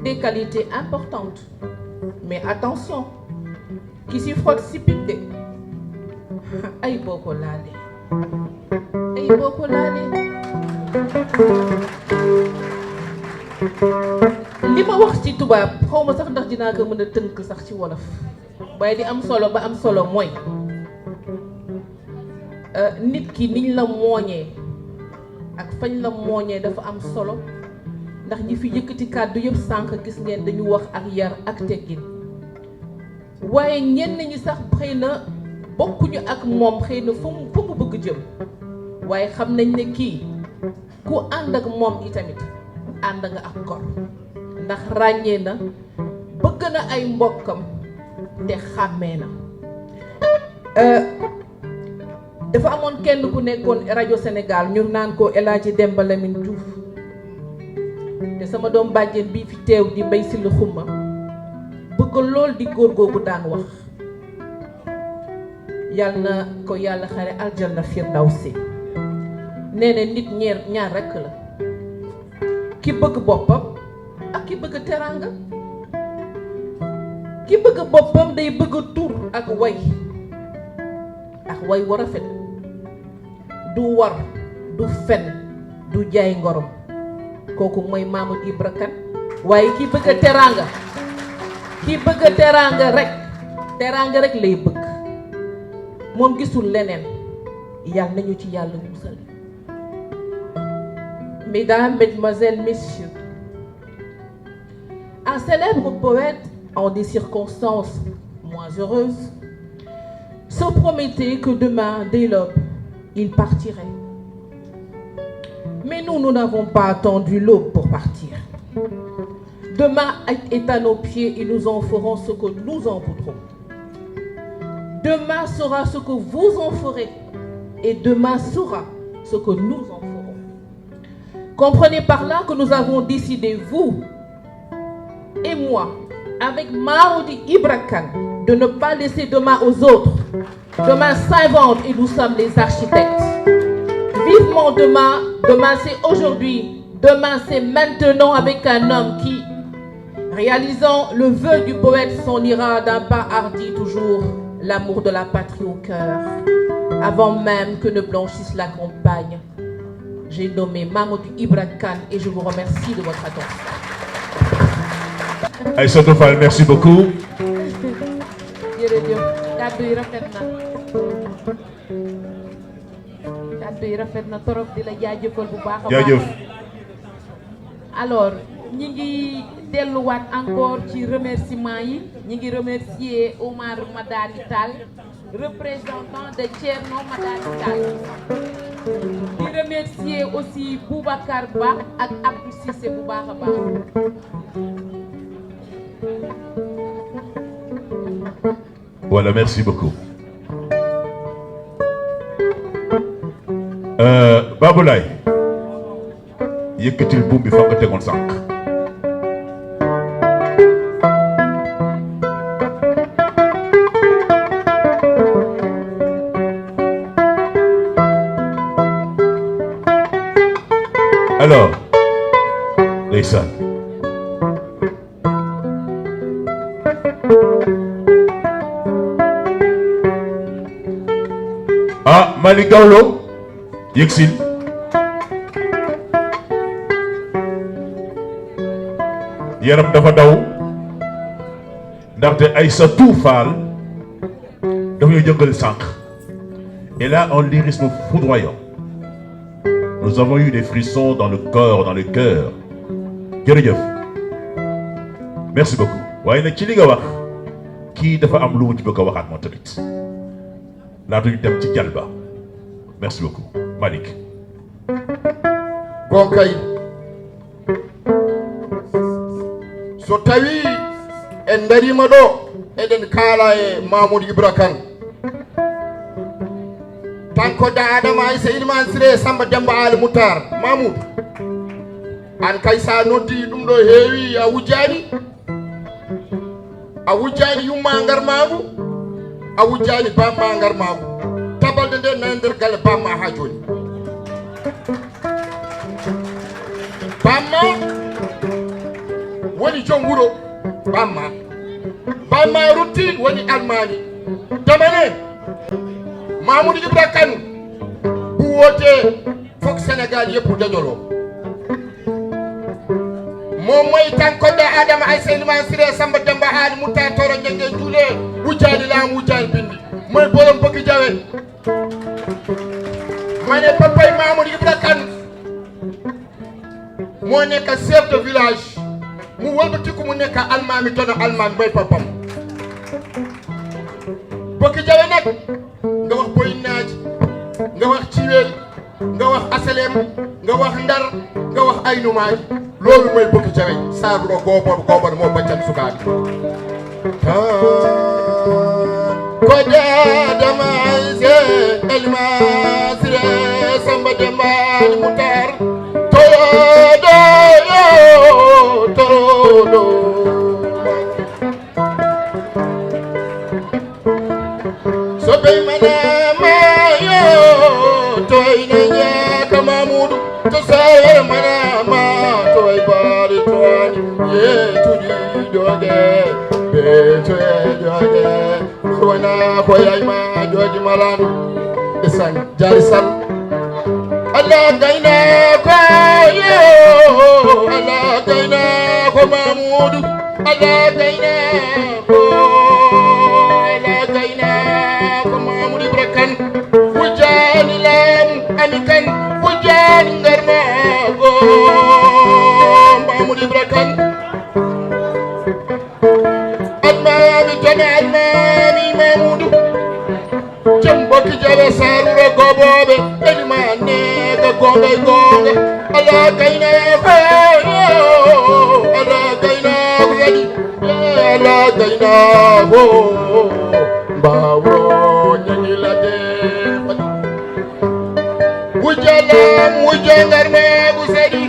Des qualités importantes. Mais attention, qui s'y frotte si pique. Aïe beaucoup l'année. Aïe beaucoup l'année. li ma wax ci tubaab xaw ma sax ndax dinaa ko mën a tënk sax ci wolof waaye di am solo ba am solo mooy nit ki niñ la mooñee ak fañ la mooñee dafa am solo ndax ñi fi yëkkati kàddu yëpp sànq gis ngeen dañu wax ak yar ak teggin waaye ñenn ñi sax xëy na bokkuñu ak moom xëy na fa mu bëgg jëm waaye xam nañ ne kii ku ànd ak moom itamit ànd nga ak gor ndax ràññee na bëgg na ay mbokkam te xàmmee na dafa amoon kenn ku nekkoon rajo Sénégal ñu naan ko El Hadji Demba Lamine Diouf te sama doom bàjjen bii fi teew di Mbay Sylla Xuma bëgg lool di góor googu daan wax yàlla na ko yàlla xare aljanna firdawsi nee na nit ñaar rekk la ki bëgg boppam ak ki bëgg teraanga ki bëgg boppam day bëgg tur ak way war a fen du war du fen du jaay ngorom kooku mooy Mamadou Ibra Kane waaye ki bëgg teraanga rek lay bëgg moom gisul leneen yàlla nañu ci yàlla musal. Mesdames, Mesdemoiselles, Messieurs, un célèbre poète, en des circonstances moins heureuses, se promettait que demain, dès l'aube, il partirait. Mais nous n'avons pas attendu l'aube pour partir. Demain est à nos pieds et nous en ferons ce que nous en voudrons. Demain sera ce que vous en ferez et demain sera ce que nous en ferons. Comprenez par là que nous avons décidé, vous et moi, avec Mamadou Ibra Kane, de ne pas laisser demain aux autres. Demain s'invente et nous sommes les architectes. Vivement demain, demain c'est aujourd'hui, demain c'est maintenant avec un homme qui, réalisant le vœu du poète, s'en ira d'un pas hardi toujours, l'amour de la patrie au cœur, avant même que ne blanchisse la campagne. j'ai nommé Mamoudou Ibra Kane et je vous remercie de votre attention. Aïssatou Fall, merci beaucoup. jërëjëf kàddu yi rafet na kàddu yi rafet na torop di la jaajëfal bu baax a baax. Alors ñi ngi delluwaat encore ci remerciement yi ñi ngi remercier Omar Madani Tall, représentant de Thierno Madani Tall. di remercier aussi Boubacar Ba ak Abdou Cissé bu baax a baax. Voilà, merci beaucoup. Baboulaye, yëkkatil buum bi fa nga tegoon sànq. Alors, ndeysaan. Ah, Malick Gawlo yëgsil. Yaram dafa daw ndaxte Aïssatou Fall dafa ñu jëngal sànq. Elle a un lyrisme foudroyant. Nous avons eu des frissons dans le corps, dans le cœur. Jërëjëf. Merci beaucoup. waaye nag ci li nga wax kii dafa am lu mu ci bëgg a waxaat moo tamit. laata ñu dem ci Jalba. Merci beaucoup. Malick. Bon kay so tawi en darima ɗo eɗen kaala e Mamoudou Ibra Kane tanko da Adama Aïssa Ilimane Siré Samba Demba Ali Moutar Mamoudou an kay sa noddi ɗum ɗo heewi a wujjani yumma ngar magu a wujjani bamma ngar magu tabalde nde nani nder galle bamma ha joni bamma woni joom wuro bamma rutti woni almani damane Mamoudou Ibra Kane buwote fok Sénégal yeppu dañolo moom mooy tankoɗɗo Adama Aïssa Ilimane Siré Samba Demba Ali Moutar Toro Jange Juule wujjani laamu wujjani bindi mooy borom bëgg jawe mane papay Mamoudou Ibra Kane moo nekk chef de village mu wëlbatiku mu nekk almaami dono almaami mooy papam bëgg jawe nag nga wax boy naaji nga wax ciweel nga wax asalem nga wax ndar nga wax aynumaaji loolu mooy bëgg jawe saaburo gooboɗo mo baccan sukaaɓe ko Adama Aïssa Ilimane Siré Samba Demba Ali Moutar toroɗo so ɓey manama yo toyne ñaaka Mamoudou to sawere manama toy baari toani yetuɗi joge ɓetoye joge ɗurwana ko yayma joji malano e san jari sall Allah gaynako yo Allah gaynako Mamoudou Allah gaynako Mamoudou Ibra Kane wujjani laamu ami Kane wujjani ngarmago Mamoudou Ibra Kane almami tone almami Mamoudou jam bokki jawe saruro goboɓe Elimane nega gonga e gonga Allah gaynako Allah gaynako kadi Allah gaynako mbawro ñañilade wujjalam wujjangar magu sadi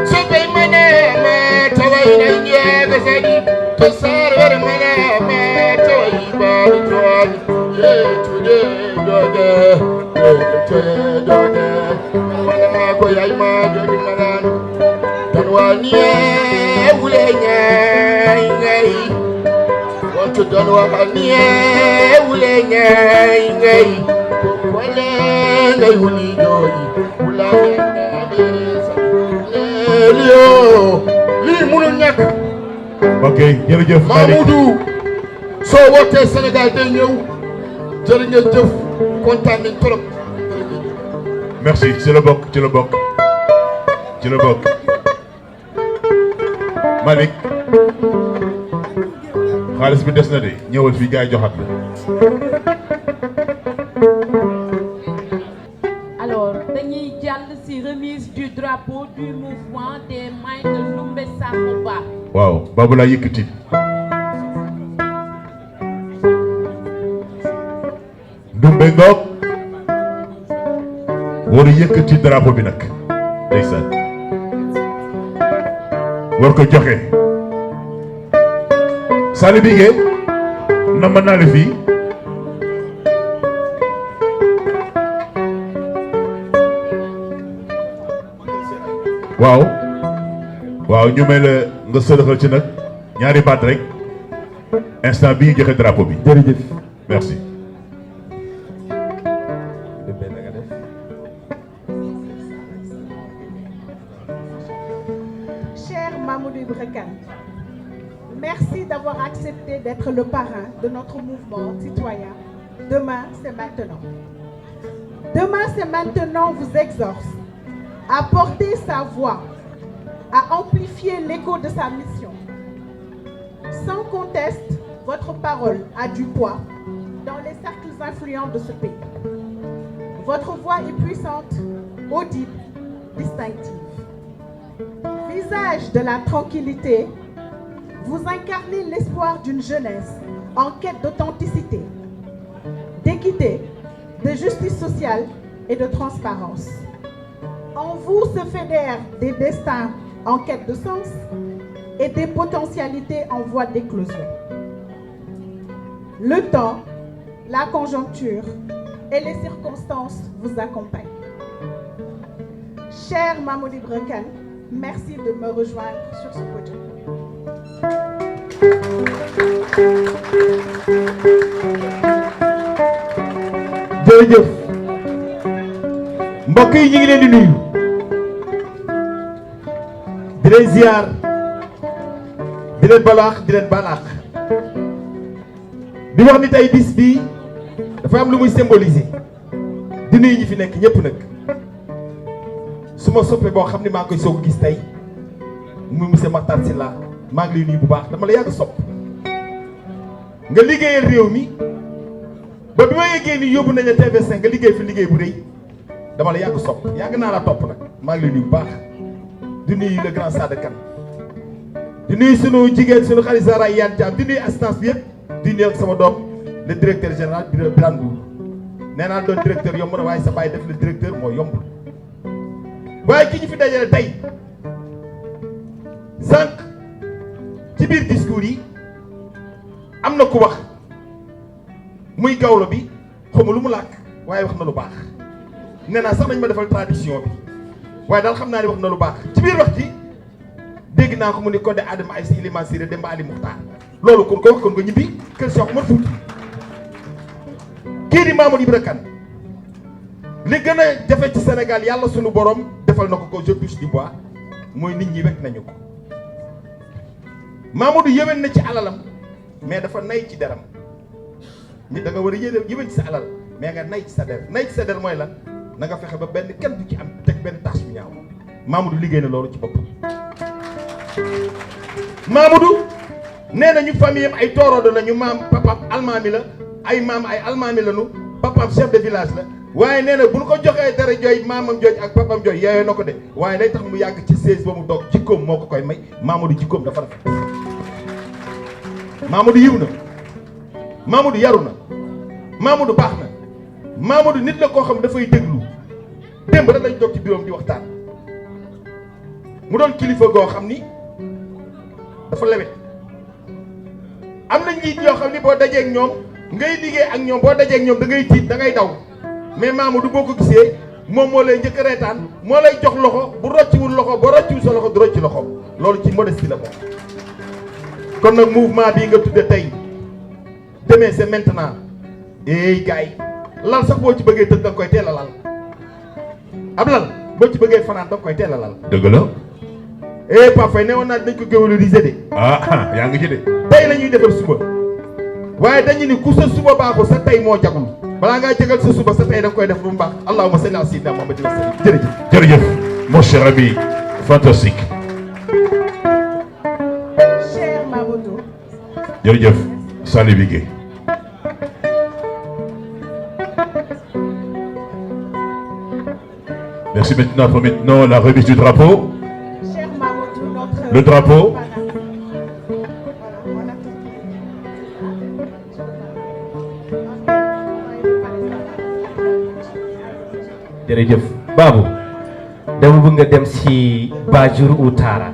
so ɓey manama tawayna jeega sadi to sarwere manama tawayi baali toani yetude doge yetude doge mana ko yayma jogi malano tan waniye wule ñay ngay wonto don waniye wule ñay ngay wala ngay wuli joji wula Lio lii mënul ñàkk. ok jërëjëf Mamoudou soo wootee Sénégal day ñëw jërë ngeen jëf kontaan nañ trop. merci ci la bokk ci la bokk ci la bokk Malick xaalis bi des na de ñëwal fii gars yi joxat la. Alors dañuy jàll ci remise du drapeau du mouvement des mains de Ndoumbe Sakho Ba. waaw Babou laa yëkkati. Ndoumbe ngoog war a yëkkati drapeau bi nag ndeysaan war ko joxe Sali Bigué nama naa la fii waaw waaw ñu may la nga sëlëxal ci nag ñaari baat rek instant bii joxe drapeau bi jërëjëf merci. Cher Mamoudou Ibra Kane, merci d'avoir accepté d'être le parrain de notre mouvement citoyen. Demain, c'est maintenant. Demain, c'est maintenant vous exorce à porter sa voix, à amplifier l'écho de sa mission. Sans conteste, votre parole a du poids dans les cercles influents de ce pays. Votre voix est puissante, audible, distinctive. Visage de la tranquillité, vous incarnez l'espoir d'une jeunesse en quête d'authenticité, d'équité, de justice sociale et de transparence. En vous se fédèrent des destins en quête de sens et des potentialités en voie d'éclosion. Le temps, la conjoncture et les circonstances vous accompagnent. Cher Mamoudou Ibra Kane, merci de me rejoindre sur ce podium. jërëjëf mbokk yi ñu ngi leen di nuyu di leen ziar di leen balaax di leen balaax di wax ni tey bis bii dafa am lu muy symboliser di nuyu ñi fi nekk ñëpp nag su ma soppee boo xam ne maa ngi koy soog gis tey muy monsieur Makhtar Sylla maa ngi lay nuyu bu baax dama la yàgg sopp nga liggéeyal réew mi ba bi ma yeggee ni yóbbu nañu TV5 nga liggéey fi liggéey bu rëy dama la yàgg sopp yàgg naa la topp nag maa ngi lay nuyu bu baax di nuyu le grand Sada Kane di nuyu sunu jigéen sunu xarit Zahra Iyane Thiam di nuyu assistance bi yëpp di nuyu ak sama doom le directeur général Birane Ndour nee naa doon directeur yomb na waaye sa baay def le directeur moo yomb waaye ki ñu fi dajale tey sànq ci biir discours yi am na ku wax muy gawlo bi xawma lu mu làkk waaye wax na lu baax nee naa sax nañ ma defal tradition bi waaye daal xam naa ne wax na lu baax ci biir wax ji dégg naa ko mu ni Codé Adama Aïssa Iliman Siré Demba Ali Muxtaar loolu kon ko wax kon nga ñibbi kër Cheikh Omar Fouti kii di Mamoudou Ibra Kane li gën a jafe ci Sénégal yàlla sunu borom defal na ko je touche du bois mooy nit ñi wekk nañu ko Mamoudou yéwén na ci alalam mais dafa nay ci deram nit da nga war a yéwén ci sa alal mais nga nay ci sa der nay ci sa der mooy lan na nga fexe ba benn kenn du ci am teg benn tâche bu ñaaw Mamoudou liggéey na loolu ci boppam. Mamoudou nee na ñu famille am ay tooroodo la ñu maam papaam almaami la ay maam ay almaami la ñu papaam chef de village la waaye nee na bu ñu ko joxee dara jooy maamam jooj ak papaam jooj yaayoo na ko de waaye lay tax mu yàgg ci siège ba mu toog jikkoom moo ko koy may Mamoudou jikkoom dafa rafet. Mamoudou yiw na Mamoudou yaru na Mamoudou baax na Mamoudou nit la koo xam dafay déglu démb rek lañ toog ci bureau di waxtaan mu doon kilifa goo xam ni dafa lewet am na njiit yoo xam ni boo dajee ak ñoom ngay liggéey ak ñoom boo dajee ak ñoom da ngay tiit da ngay daw mais Mamoudou boo ko gisee moom moo lay njëkk a reetaan moo lay jox loxo bu rocciwul loxo boo rocciwul sa loxo du rocci loxo loolu ci modestie la moom. kon nag mouvement bii nga tudde tey demain c'est maintenant gars yi lal sax boo ci bëggee tëdd da nga koy teel a lal ab lal boo ci bëggee fanaan da nga koy teel a lal. dëgg la. eh Pape ne woon naa dañ ko géololiser de. ah yaa ngi ci de. tey la ñuy defar suba waaye dañu ni ku sa suba baaxul sa tey moo jagul balaa ngaa jagal sa suba sa tey da nga koy def bu mu baax allahumma salli ala sayyidina Muhammadin wa sallim jërëjëf. jërëjëf mon cher ami fantastique. Cher Mamadou. jërëjëf Sali Bigué. Merci maintenant la remise du drapeau. Cher Mamadou, notre... Le drapeau. jërëjëf Babou dama bëgg nga dem ci Bajur ou Tara.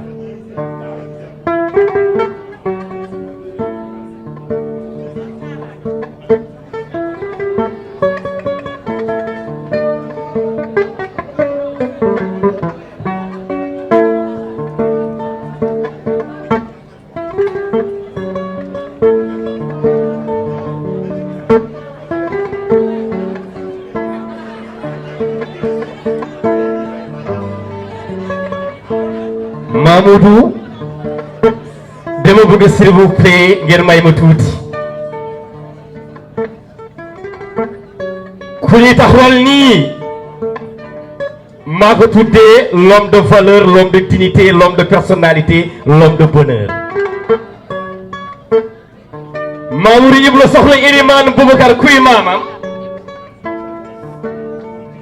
Mamoudou dama bëgg s'il vous plaît ngeen may ma tuuti ku ñu taxawal nii maa ko tuddee l'homme de valeur, l'homme de dignité, l'homme de personnalité, l'homme de bonheur. Mamoudou Ibra soxla Elimane Boubacar kuy maamam.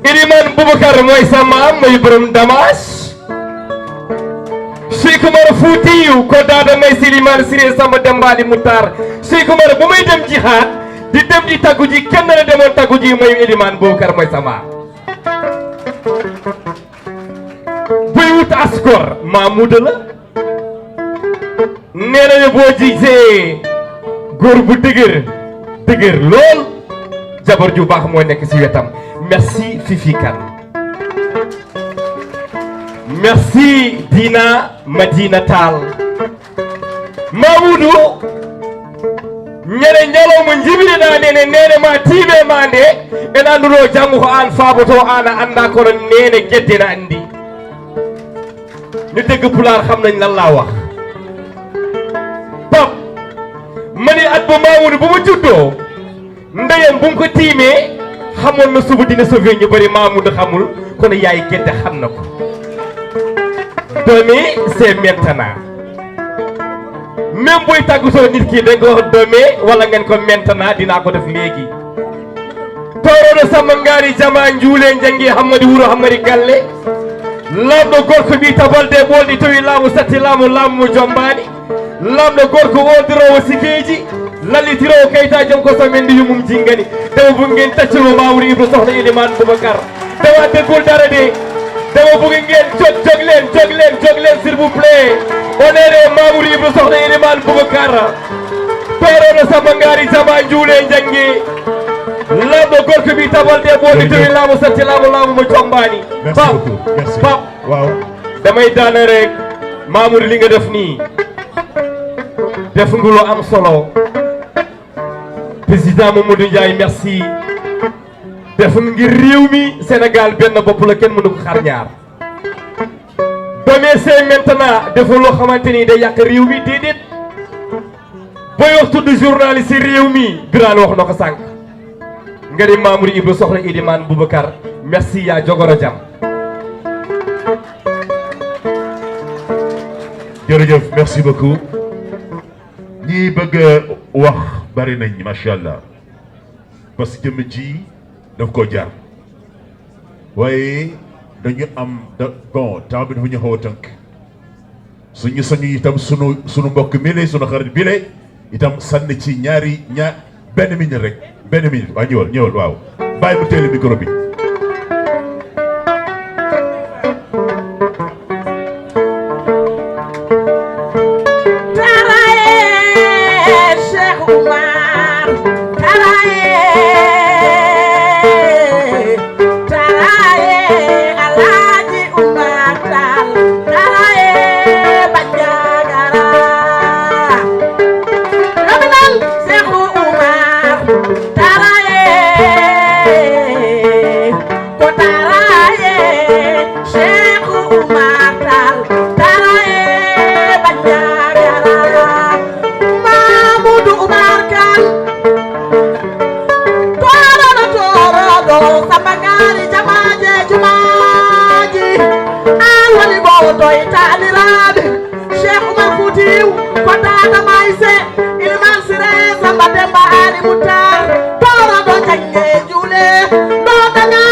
Elimane Boubacar mooy sa maam mooy borom Damas. Cheikh Oumar Foutiyou ko daada may Silimaan Siré Samba Dembaali Moutar Cheikh Oumar bu may dem jihaad di dem di taggu ji kenn la demoon taggu ji mooy Elimane Boubacar mooy sama buy wut askor Mahmoud la nee nañu boo gisee góor bu dëgër lool jabar ju baax moo nekk ci wetam. Merci Fifi Kane. Merci Dina Madina Tall. Mamoudou ñene ñalawma jibinina nene ma tiiɓe ma nde en anduno janngo ko an faaboto an a anda kono nene guedde na andi ñu dégg pulaar xam nañ lan laa wax pap mani at ba Mamoudou bu ma juddoo ndeyam bu ko tiimee xamoon na suba dina sauver ñu bëri Mamoudou xamul kono yaay gedde xam na ko doomi c'est maintenant même booy tàggatoo nit ki da nga wax doomi wala ngeen ko maintenant dinaa ko def léegi tooroɗo Samba Ngari jama njuule jangi hammadi wuro hammadi galle lamɗo gorko mbi tabalde ɓolɗi tawi laamu satti laamu mo jombani lamɗo gorko wodirowo sikeji lallitirowo kayita joom ko somen ndi yumum jingani dewo buggen tacciro Mamoudou Ibra sohna Elimane Boubacar dewa deggol dara de dama bëgg ngeen jóg leen s'il vous plaît onere Mamoudou Ibra soxna Elimane Boubacar tooroɗo Samba Ngari jama njuule jangi lamɗo gorko mbi tabalde ɓolɗi tawi laamu satti laamu mo jombani pap waaw damay daana rek Mamoudou li nga def nii def nga lu am solo président Mamadou Ndiaye merci def ngir réew mi Sénégal benn bopp la kenn mënu ko xar ñaar doomee c'est maintenant dafa loo xamante ni day yàq réew mi déedéet booy wax tudd journaliste yi réew mi Birane wax na ko sànq nga di Mamoudou Ibra soxna Elimane Boubacar merci yaa jogoro jam jërëjëf merci beaucoup ñi bëgg wax bari nañ macha allah parce que jëmm ji daf ko jaar waaye dañu am bon temps bi dafa ñu xaw a tënk suñu sañu itam sunu mbokk mile sunu xarit bile itam sànni ci benn minute rek benn minute waaw ñëwal waaw bàyyi mu teelu micro bi. mutar toro do tange jule do daga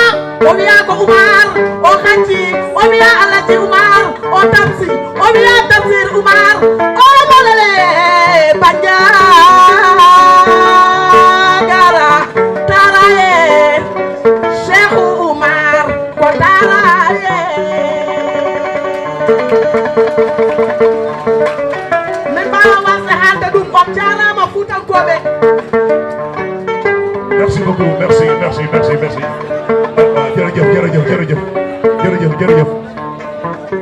o wiya ko Umar o xanci o wiya Alhaji Umar o tamsi o wiya Tafsir Umar o molale Bandiagara taraye Cheikh Umar ko taraye Merci beaucoup, merci. Jërëjëf.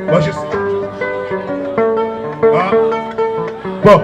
Moi je sais. Ah. Bon.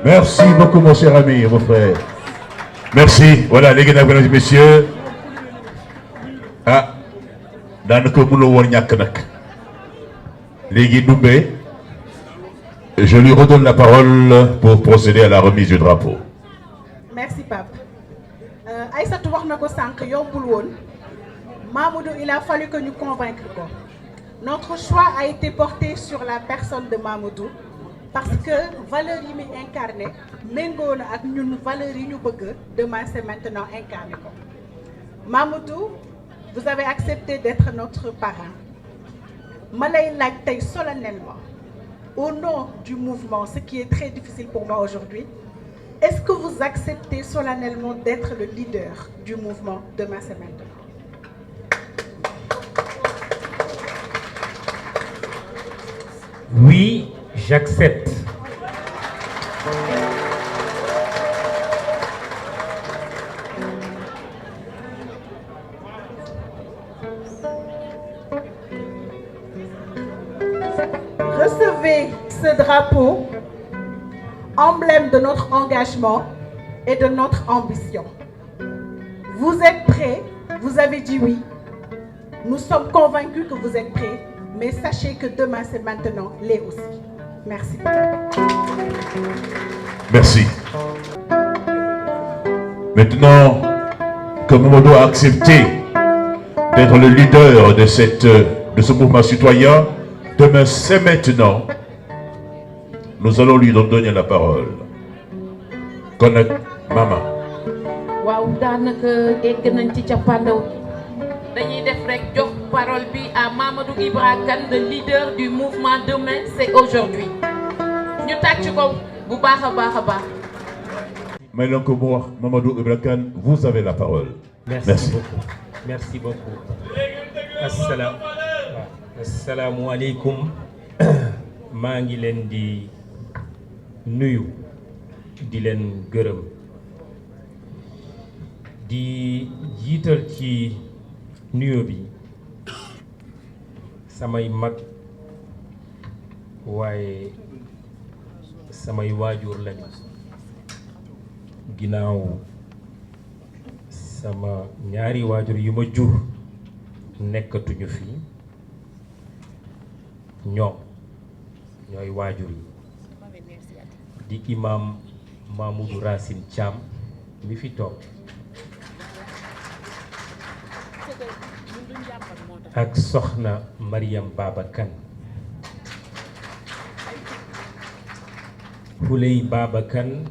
Merci beaucoup mon cher ami, mon frère. Merci. Voilà, les gars, mesdames et messieurs. Ah, daanaka mënoo woon ñàkk nag. Léegi Doumbé, je lui redonne la parole pour procéder à la remise du drapeau. Merci Pape. Aïssatou wax na ko sànq yombul woon. Mamoudou, il a fallu que nous convaincre ko. Notre choix a été porté sur la personne de Mamoudou parce que valeurs yi muy incarné méngoo na ak ñun valeurs yi ñu bëgg demain c'est maintenant incarné ko. Mamoudou, vous avez accepté d'être notre parrain. Ma lay laaj tey solennellement au nom du mouvement, ce qui est très difficile pour moi aujourd'hui, est-ce que vous acceptez solennellement d'être le leader du mouvement demain c'est maintenant? Oui, j'accepte. Recevez ce drapeau, emblème de notre engagement et de notre ambition. Vous êtes prêts, vous avez dit oui. Nous sommes convaincus que vous êtes prêts, mais sachez que demain c'est maintenant, les aussi. Merci. Merci. Maintenant que Mamadou a accepté d'être le leader de ce mouvement citoyen, demain c'est maintenant, nous allons lui donner la parole. Kon nag Mama. waaw daanaka egg nañ ci cappaandaw dañuy def rek jox parole bi à Mamadou Ibra Kane, le leader du mouvement Demain c'est aujourd'hui. ñu tàcc ko bu baax a baax a baax. may leen ko mu wax Mamadou Ibra Kane, vous avez la parole. Merci beaucoup. Merci beaucoup. Asalaamaaleykum. maa ngi leen di nuyu di leen gërëm di jiital ci nuyo bi samay mag waaye samay waajur lañu ginnaaw sama ñaari waajur yu ma jur nekkatuñu fi ñoom ñooy waajur yi di imam Mamoudou Racine Thiam mi fi toog ak soxna Mariam Baba Kane Huley Baba Kane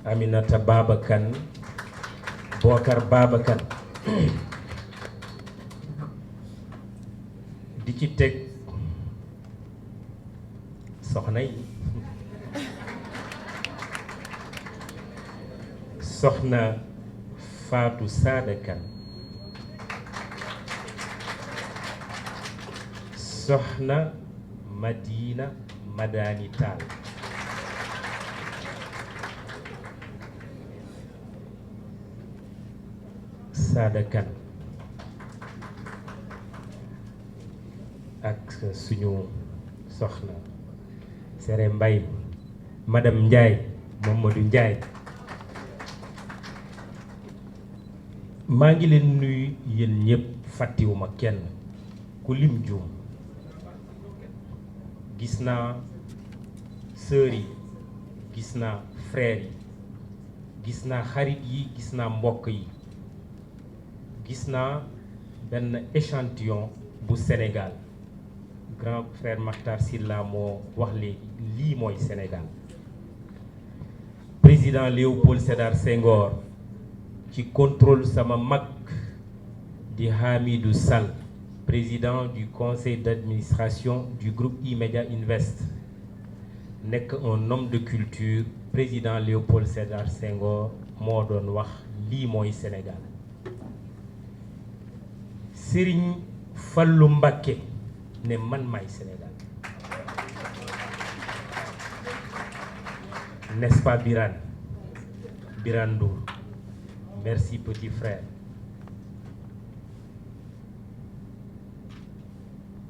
Aminata Baba Kane Bokar Baba Kane di ci teg soxna yi soxna Fatou Sada Kane soxna Madina Madani Tall Sada Kane ak suñu soxna Sere Mbay madame Ndiaye Mamadou Ndiaye maa ngi leen nuyu yéen ñëpp fàttiwuma kenn ku lim juum gis naa sœurs yi gis naa frères yi gis naa xarit yi gis naa mbokk yi gis naa benn échantillon bu Sénégal grand frère Makhtar Sylla moo wax léegi lii mooy Sénégal président Léopold Sédar Senghor ci contrôle sama mag di Hamidou Sall président du conseil d'administration du groupe E-Media Invest nekk un homme de culture président Léopold Sédar Senghor moo doon wax lii mooy Sénégal Serigne Fallou Mbacké ne man maay Sénégal n'est-ce pas Birane Ndour merci petit frère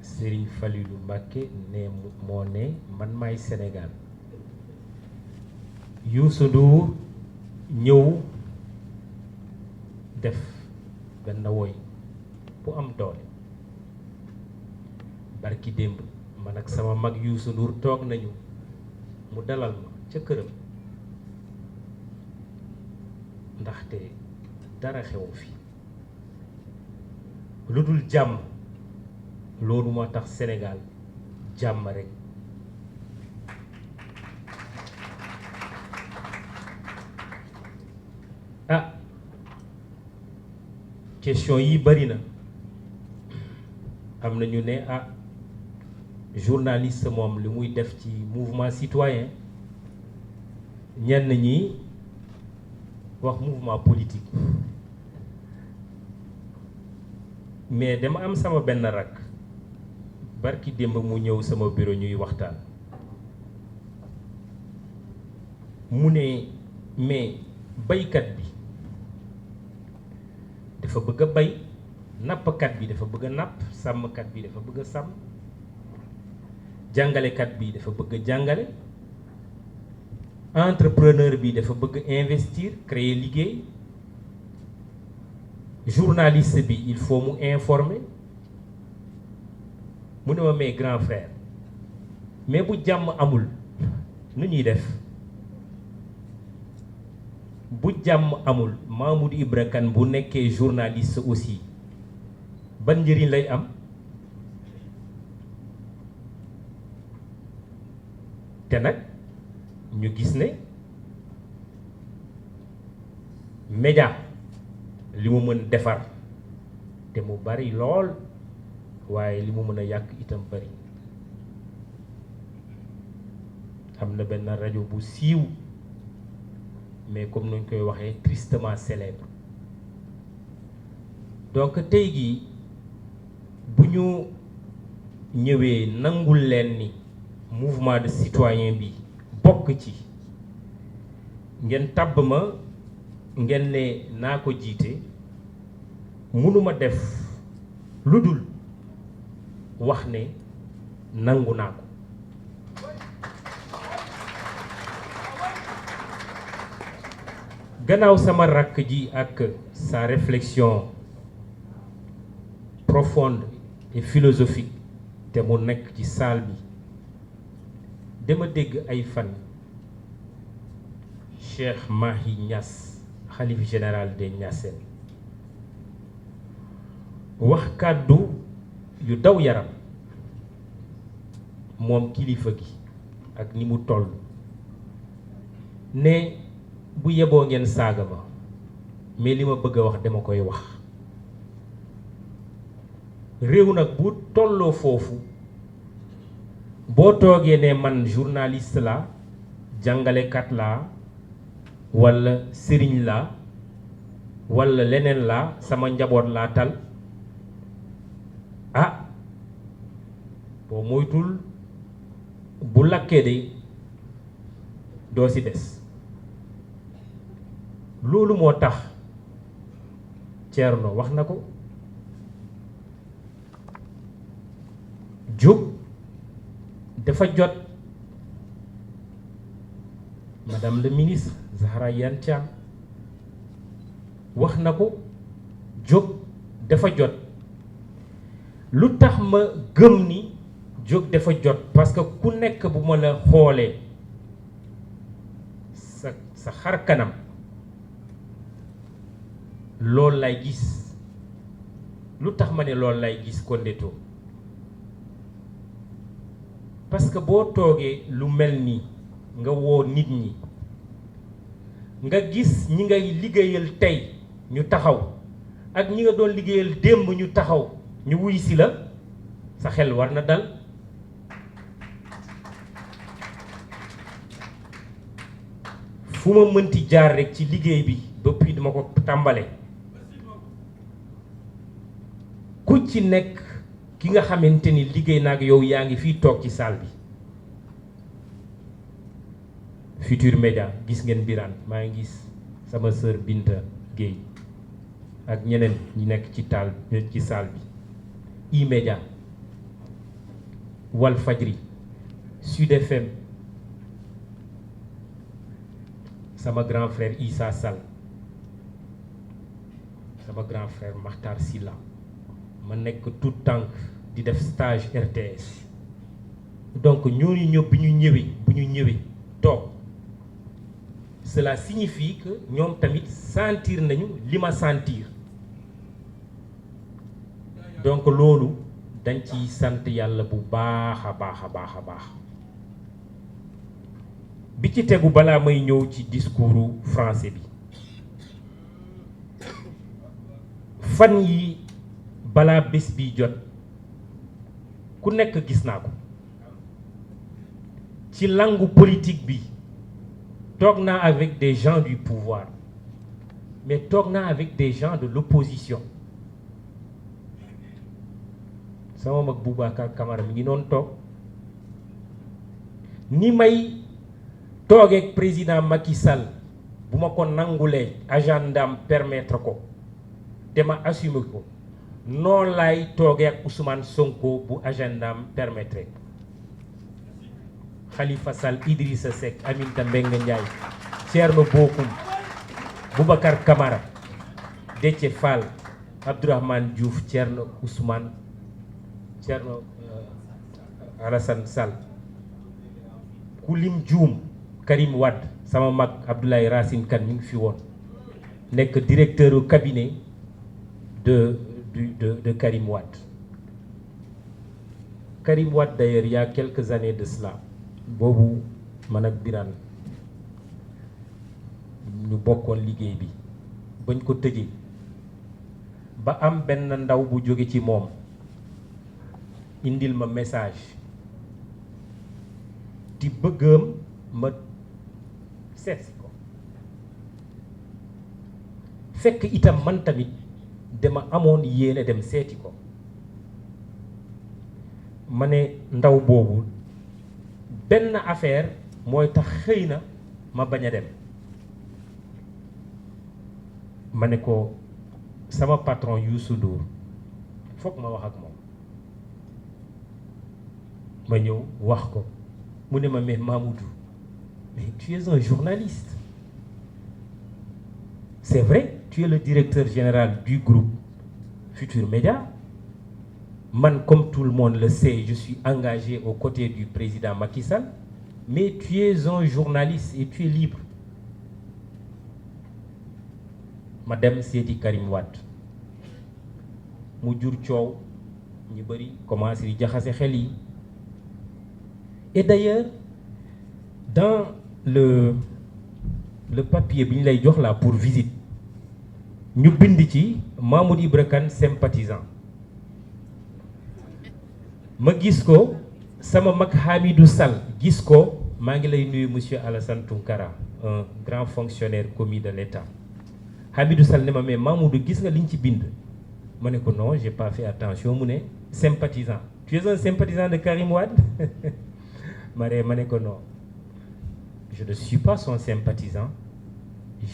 Serigne Fallou Mbacké ne moo ne man maay Sénégal Youssou Ndour ñëw def benn woy bu am doole barki démb man ak sama mag Youssou Ndour toog nañu mu dalal ma ca këram ndaxte dara xewu fi lu dul jàmm loolu moo tax Sénégal jàmm rek ah question yi bari na am na ñu ne ah journaliste moom li muy def ci mouvement citoyen ñenn ñi wax mouvement politique mais dama am sama benn rakk barki démb mu ñëw sama bureau ñuy waxtaan mu ne mais baykat bi dafa bëgg a bay nappkat bi dafa bëgg a napp sàmmkat bi dafa bëgg a sàmm jàngalekat bi dafa bëgg a jàngale entrepreneur bi dafa bëgg investir créer liggéey journaliste bi il faut mu informer mu ne ma mais grand frère mais bu jàmm amul nu ñuy def bu jàmm amul Mamoudou Ibra Kane bu nekkee journaliste aussi ban njëriñ lay am te nag ñu gis ne média li mu mën defar te mu bari lool waaye li mu mën a yàq itam bari am na benn rajo bu siiw mais comme nuñ koy waxee tristement célèbre donc tey jii bu ñu ñëwee nangul leen ni mouvement de citoyen bi bokk ci ngeen tàbb ma ngeen ne naa ko jiite mënuma def lu dul wax ne nangu naa ko gannaaw sama rakk ji ak sa réflexion profonde et philosophique te mu nekk ci salle bi dama dégg ay fan Cheikh Mahi Niass xalif général des Niassènes wax kàddu yu daw yaram moom kilifa gi ak ni mu toll ne bu yeboo ngeen saaga ma mais li ma bëgg a wax dama koy wax réew nag bu tolloo foofu boo toogee ne man journaliste la jàngalekat la walla sëriñ laa walla leneen laa sama njaboot laa tal ah boo moytul bu lakkee de doo ci des loolu moo tax Thierno wax na ko jóg dafa jot madame le ministre Zahra Iyane Thiam wax na ko jóg dafa jot lu tax ma gëm ni jóg dafa jot parce que ku nekk bu ma la xoolee sa xar kanam loolu lay gis lu tax ma ne loolu lay gis Kondeto parce que boo toogee lu mel nii nga woo nit ñi nga gis ñi ngay liggéeyal tey ñu taxaw ak ñi nga doon liggéeyal démb ñu taxaw ñu wuy si la sa xel war na dal fu ma mënti jaar rek ci liggéey bi depuis dama ko tàmbale ku ci nekk ki nga xamante ni liggéey na ak yow yaa ngi fii toog ci salle bi Futurs Médias gis ngeen Birane maa ngi gis sama sœur Binta Gueye ak ñeneen ñi nekk ci salle bi E-Média Walfadjri Sud FM sama grand frère Issa Sall sama grand frère Makhtar Silla ma nekk tout tànk di def stage RTS donc ñooñu ñëpp bu ñu ñëwee toog cela signifie que ñoom tamit sentir nañu li ma sentir donc loolu dañ ciy sant yàlla bu baax a baax a baax a baax bi ci tegu balaa may ñëw ci discours français bi fan yi balaa bés bi jot ku nekk gis naa ko ci langue politique bi toog naa avec des gens du pouvoir mais toog naa avec des gens de l'opposition sama mag Boubacar Camara mi ngi noonu toog ni may toogeeg président Macky Sall bu ma ko nangulee agendaam permettre ko te ma assumer ko noonu laay toogee ak Ousmane Sonko bu agendaam permettre Khalifa Sall Idrissa Seck Aminata Mbengue Ndiaye Thierno Bocoum Boubacar Camara Déthié Fall Abdourahmane Diouf Thierno Ousmane Thierno Alassane Sall ku lim juum Karim Wade sama mag Abdoulaye Racine Kane mi ngi fi woon nekk directeur au cabinet de Karim Wade. Karim Wade d'ailleurs il y a quelques années de cela boobu man ak Birane ñu bokkoon liggéey bi bañ ko tëjee ba am benn ndaw bu jóge ci moom indil ma message di bëggam ma seetsi ko fekk itam man tamit dama amoon yéene dem seeti ko ma ne ndaw boobu benn affaire mooy tax xëy na ma bañ a dem ma ne ko sama patron Youssou Ndour foog ma wax ak moom ma ñëw wax ko mu ne ma mais Mamoudou mais tu es un journaliste c'est vrai tu es le directeur général du groupe Futurs Médias man comme tout le monde le sait je suis engagé aux côtés du président Macky Sall mais tu es un journaliste et tu es libre ma dem seeti Karim Wade mu jur coow ñu bëri commencé di jaxase xel yi et d'ailleurs dans le papier bi ñu lay jox là pour visite ñu bind ci Mamoud Ibra Kane sympathisant ma gis ko sama mag Hamidou Sall gis ko maa ngi lay nuyu monsieur Alassane Tounkara un grand fonctionnaire commis de l'État. Hamidou Sall ne ma mais Mamoudou gis nga liñ ci bind ma ne ko non j'ai pas fait attention mu ne sympathisant. Tu es un sympathisant de Karim Wade? ma ne ko non, je ne suis pas son sympathisant.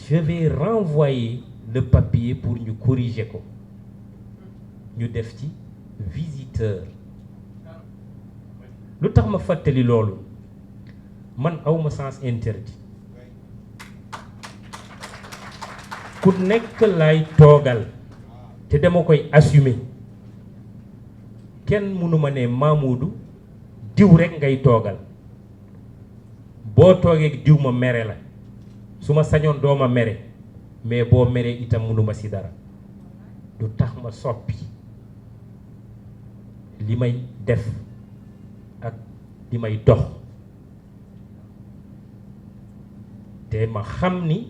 Je vais renvoyer le papier pour ñu corriger ko ñu def ci visiteur. lu tax ma fàttali loolu man awma sens interdit ku nekk lay toogal te dama koy assumer. kenn mënu ma ne Mamoudou diw rek ngay toogal boo toogee diw ma mere la su ma sañoon doo ma mere mais boo meree itam mënu ma ci dara. du tax ma soppi li may def ak li may dox te ma xam ni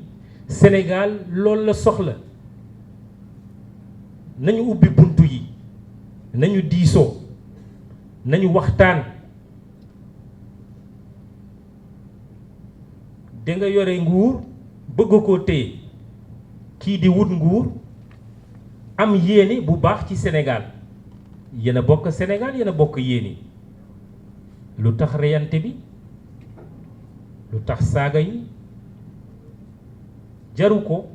Sénégal loolu la soxla. nañu ubbi buntu yi nañu diisoo nañu waxtaan. da nga yore nguur bëgg koo téye kii di wut nguur am yéene bu baax ci Sénégal yéen a bokk Sénégal yéen a bokk yéene lu tax reyante bi lu tax saaga yi jaru ko.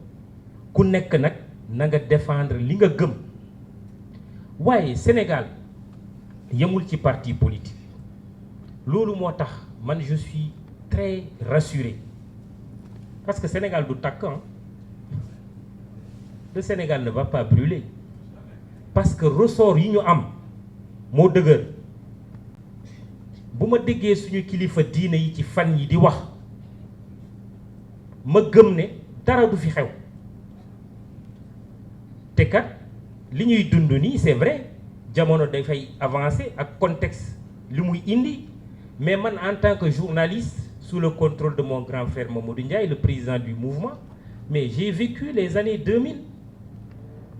ku nekk nag na nga défendre li nga gëm waaye Sénégal yemul ci parti politique loolu moo tax man je suis très rassuré parce que Sénégal du tàkk. Le Sénégal ne va pas brûler parce que ressort yi ñu am moo dëgër. bu ma déggee suñu kilifa diine yi ci fan yi di wax ma gëm ne dara du fi xew te kat li ñuy dund nii c'est vrai jamono dafay avancer ak contexte li muy indi mais man en tant que journaliste sous le contrôle de mon grand frère Mamadou Ndiaye le président du mouvement mais j'ai vécu les années 2000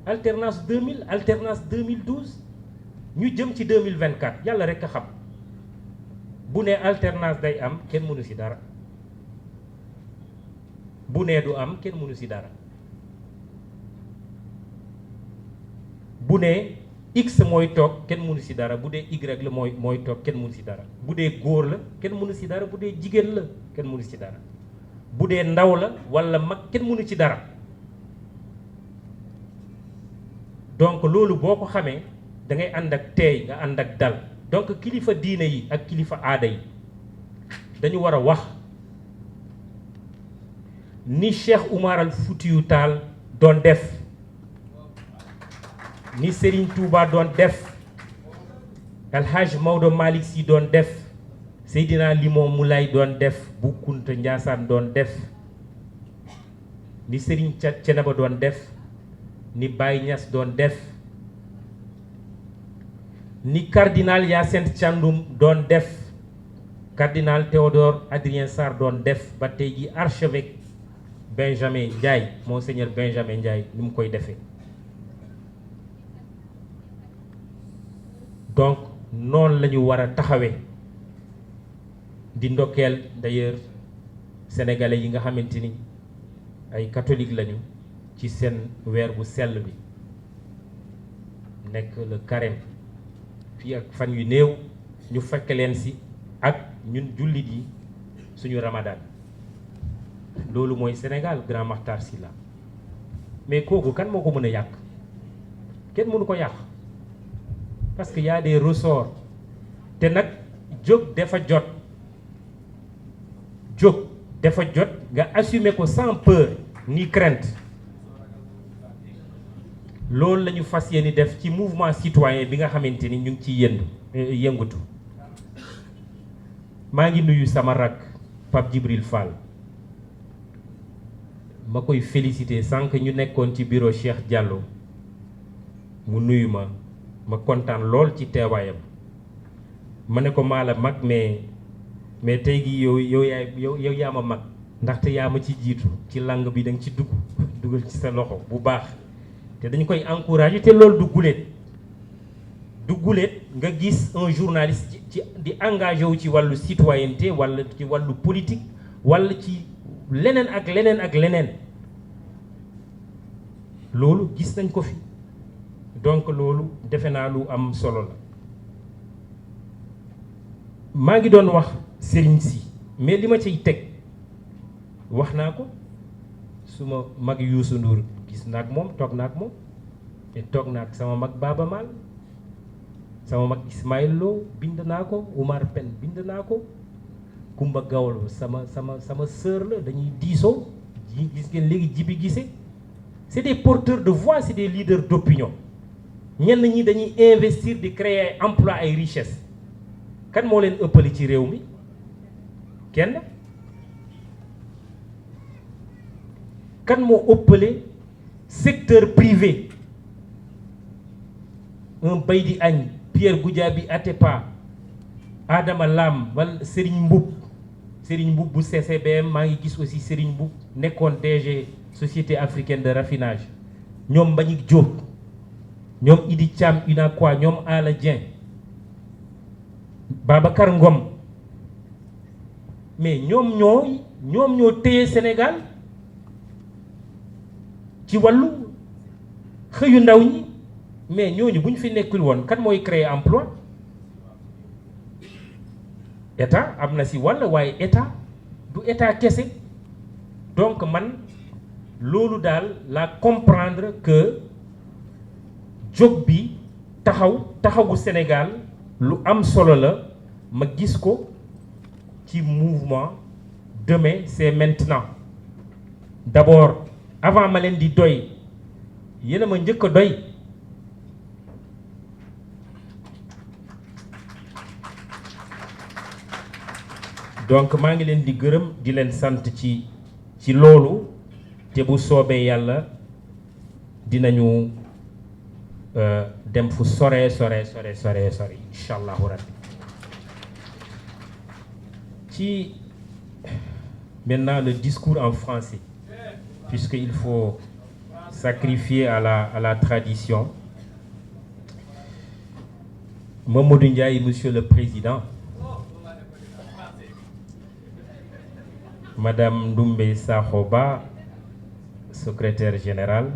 alternance 2000 alternance 2012 ñu jëm ci 2024 yàlla rek a xam bu ne alternance day am kenn mënu ci dara bu ne du am kenn mënu ci dara bu ne x mooy toog kenn mënu ci dara bu dee y la mooy toog kenn mënu ci dara bu dee góor la kenn mënu ci dara bu dee jigéen la kenn mënu ci dara bu dee ndaw la walla mag kenn mënu ci dara donc loolu boo ko xamee da ngay ànd ak teey nga ànd ak dal donc kilifa diine yi ak kilifa aada yi dañu war a wax ni Cheikh Oumar Al Foutiyou Tall doon def ni Serigne Touba doon def El Hadj Maodo Malick Sy doon def Seydina Limamou Moulay doon def Bou Kounta Ndiassane doon def ni Serigne Thiénaba doon def ni Baye Niass doon def ni cardinal Hyacinthe Thiandoum doon def cardinal Théodore Adrien Sarr doon def ba tey ji archevêque Benjamin Ndiaye monseigneur Benjamin Ndiaye ni mu koy defee donc noonu la ñu war a taxawee di ndokkeel d'ailleurs sénégalais yi nga xamante ni ay catholique lañu ci seen weer bu sell bi nekk le carême fii ak fan yu néew ñu fekk leen ci ak ñun jullit yi suñu ramadan loolu mooy Sénégal Grand Makhtar Sylla mais kooku kan moo ko mën a yàq kenn mënu ko yàq parce que y a des ressorts te nag jóg dafa jot nga assumer ko sans peur ni crainte loolu la ñu fas yéene def ci mouvement citoyen bi nga xamante ni ñu ngi ciy yëngatu maa ngi nuyu sama rak Pape Djibril Fall ma koy féliciter sànq ñu nekkoon ci bureau Cheikh Diallo mu nuyu ma kontaan lool ci teewaayam ma ne ko maa la mag mais tey gi yow yaa ma mag ndaxte yaa ma ci jiitu ci langue bi da nga ci dugal ci sa loxo bu baax te dañu koy encourager te loolu du guléet nga gis un journaliste ci di engagé wu ci wàllu citoyenneté wala ci wàllu politique wala ci leneen ak leneen ak leneen loolu gis nañ ko fi donc loolu defe naa lu am solo la maa ngi doon wax sëriñ si mais li ma ciy teg wax naa ko suma mag Youssou Ndour gis naa ak moom toog naa ak moom te toog naa ak sama mag Baaba Maal sama mag Ismaïl Lo bind naa ko Oumar Pène bind naa ko Kumba Gawlo sama sœur la dañuy diisoo ji gis ngeen léegi Jibi Gissé c'est des porteurs de voix c'est des leaders d'opinion ñenn ñi dañuy investir di créer ay emploi ay richesse kan moo leen ëppali ci réew mi kenn kan moo ëppale secteur privé un Baydi Agne Pierre Goudiaby Atepa Adama Lam wala Serigne Mboup bu CCBM maa ngi gis aussi Serigne Mboup nekkoon DG Société africaine de raffinage ñoom Mbagnick Diop ñoom Idi Thiam UNACOIS ñoom Ala Dieng Babacar Ngom mais ñoom ñoo téye Sénégal ci wàllu xëyu ndaw ñi mais ñooñu bu ñu fi nekkul woon kan mooy créer emploi état am na si wàll waaye état du état kese donc man loolu daal la comprendre que jóg bi taxawu Sénégal lu am solo la ma gis ko ci mouvement demain c'est maintenant d'abord avant ma leen di doy yéen a ma njëkk a doy donc maa ngi leen di gërëm di leen sant ci loolu te bu soobee yàlla dinañu dem fu sore incha allahu rabbi ci maintenant le discours en français puisqu'il faut sacrifier à la tradition. Mamadou Ndiaye, Monsieur le Président, Madame Ndoumbe Sakhoba, secrétaire générale,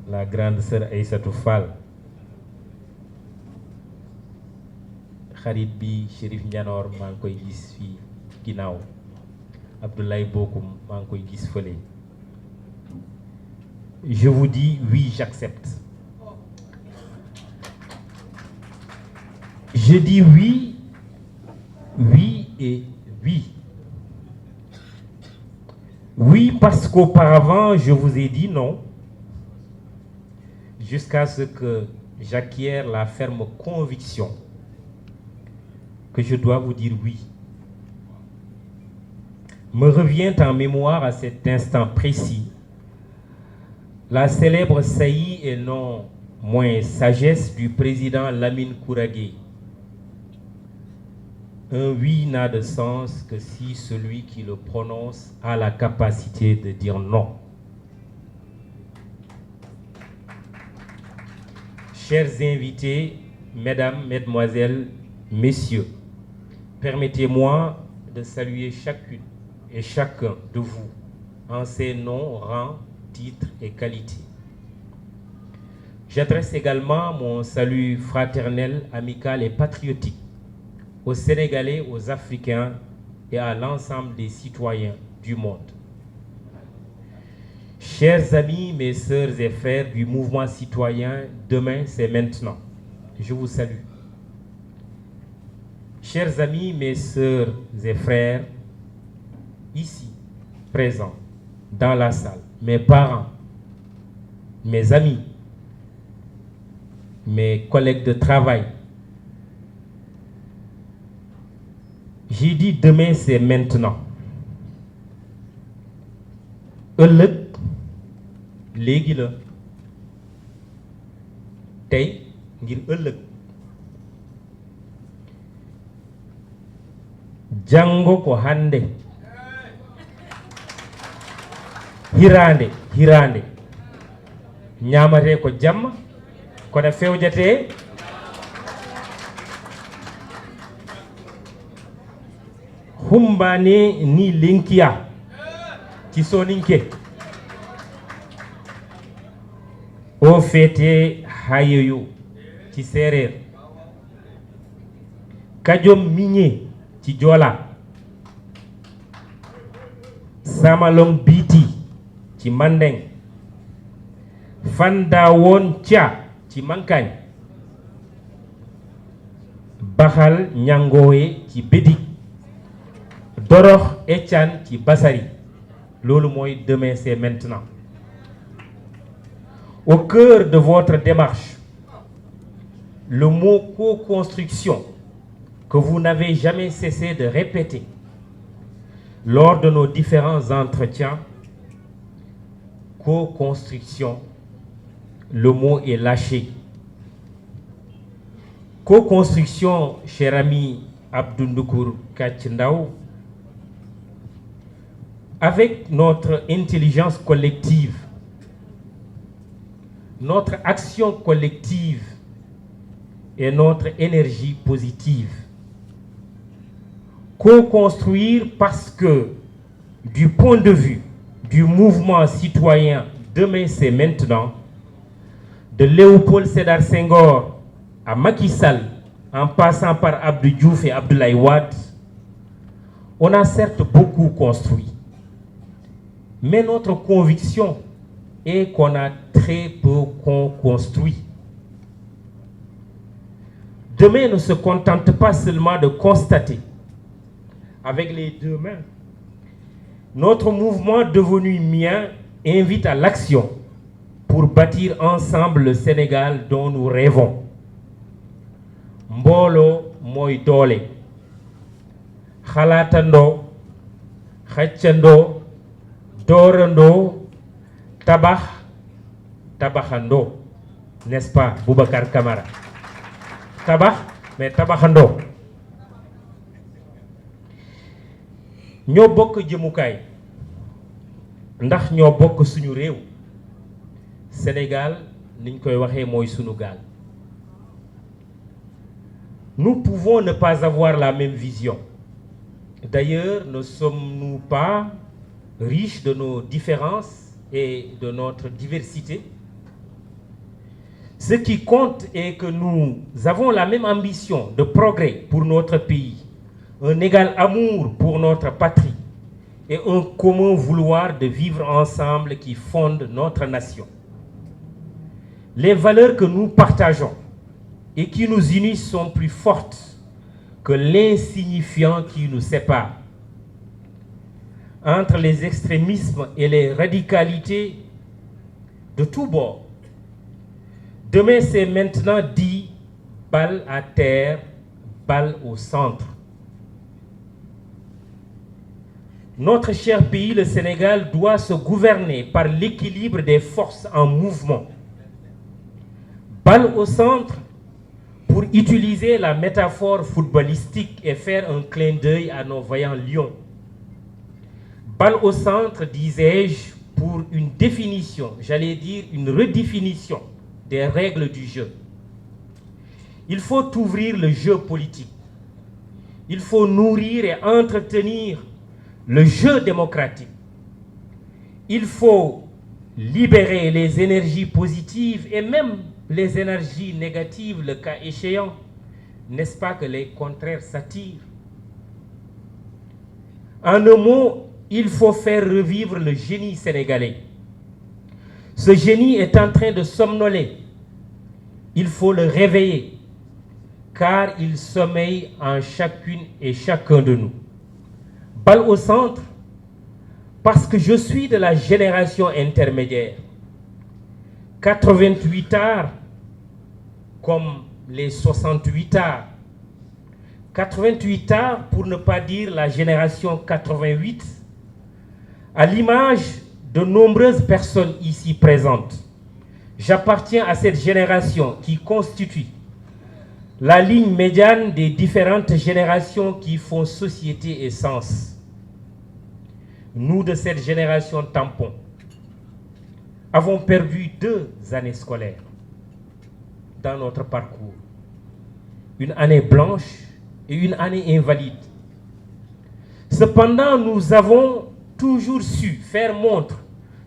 la grande sœur Aïssatou Fall, xarit bi Chérif Ndianor maa ngi koy gis fii ginnaaw Abdoulaye Bokoum maa ngi koy gis fële. Je vous dis oui, j'accepte. Je dis oui, oui et oui. Oui parce qu'auparavant je vous ai dit non, jusqu'à ce que j'acquière la ferme conviction que je dois vous dire oui. Me revient en mémoire à cet instant précis la célèbre saillie et non moins sagesse du président Lamine Kouragué. Un oui n'a de sens que si celui qui le prononce a la capacité de dire non. Chers invités, mesdames, mesdemoiselles, messieurs, permettez-moi de saluer chacune et chacun de vous en ses noms, rangs, titres et qualités. J'adresse également mon salut fraternel, amical et patriotique aux Sénégalais, aux Africains et à l'ensemble des citoyens du monde. Chers amis, mes sœurs et frères du mouvement citoyen, demain c'est maintenant. Je vous salue. Chers amis, mes sœurs et frères, ici, présents, dans la salle, mes parents, mes amis, mes collègues de travail, j'ai dit demain c'est maintenant. Ëllëg léegi la tey ngir ëllëg jango ko hande hirande ñamate ko jamma kono fewjate humbane ni linkia ci soninke o fete hayeyu ci séréer kajom miñe ci jola samalong biti ci mandeng fanda won tia ci mankañ baxal ñangoye ci bédik dorox etian ci basari lolu moy demain c'est maintenant. Au cœur de votre démarche, le mot co-construction que vous n'avez jamais cessé de répéter lors de nos différents entretiens, co-construction, le mot est lâché. Co-construction, cher ami Abdoundoukour Kachindaou, avec notre intelligence collective, notre action collective et notre énergie positive. Co-construire parce que, du point de vue du mouvement citoyen Demain c'est maintenant, de Léopold Sédar Senghor à Macky Sall, en passant par Abdou Diouf et Abdoulaye Wade, on a certes beaucoup construit. Mais notre conviction est qu'on a très peu construit. Demain ne se contente pas seulement de constater avec les deux mains. Notre mouvement devenu mien invite à l'action pour bâtir ensemble le Sénégal dont nous rêvons. Mbolo moy dole. Khalatando, khachando, dorando, tabakh, tabakhando. N'est-ce pas, Boubacar Camara? Tabakh, mais tabakhando. Ñoo bokk jëmukaay ndax ñoo bokk suñu réew. Sénégal niñ koy waxee mooy sunu gaal. Nous pouvons ne pas avoir la même vision. D'ailleurs, ne sommes-nous pas riches de nos différences et de notre diversité? Ce qui compte est que nous avons la même ambition de progrès pour notre pays, un égal amour pour notre patrie et un commun vouloir de vivre ensemble qui fonde notre nation. Les valeurs que nous partageons et qui nous unissent sont plus fortes que l'insignifiant qui nous sépare. Entre les extrémismes et les radicalités de tous bords, demain c'est maintenant dit balle à terre, balle au centre. Notre cher pays, le Sénégal, doit se gouverner par l'équilibre des forces en mouvement. Balle au centre, pour utiliser la métaphore footballistique et faire un clin d'œil à nos vaillants lions. Balle au centre, disais-je, pour une définition, j'allais dire une redéfinition des règles du jeu. Il faut ouvrir le jeu politique. Il faut nourrir et entretenir le jeu démocratique. Il faut libérer les énergies positives et même les énergies négatives, le cas échéant. N'est-ce pas que les contraires s'attirent? En un mot, il faut faire revivre le génie sénégalais. Ce génie est en train de somnoler. Il faut le réveiller, car il sommeille en chacune et chacun de nous. Balle au centre, parce que je suis de la génération intermédiaire. 88 arts, comme les 68 arts. 88 arts, pour ne pas dire la génération 88, à l'image de nombreuses personnes ici présentes. J'appartiens à cette génération qui constitue la ligne médiane des différentes générations qui font société et sens. Nous, de cette génération tampon, avons perdu 2 années scolaires dans notre parcours. Une année blanche et une année invalide. Cependant, nous avons toujours su faire montre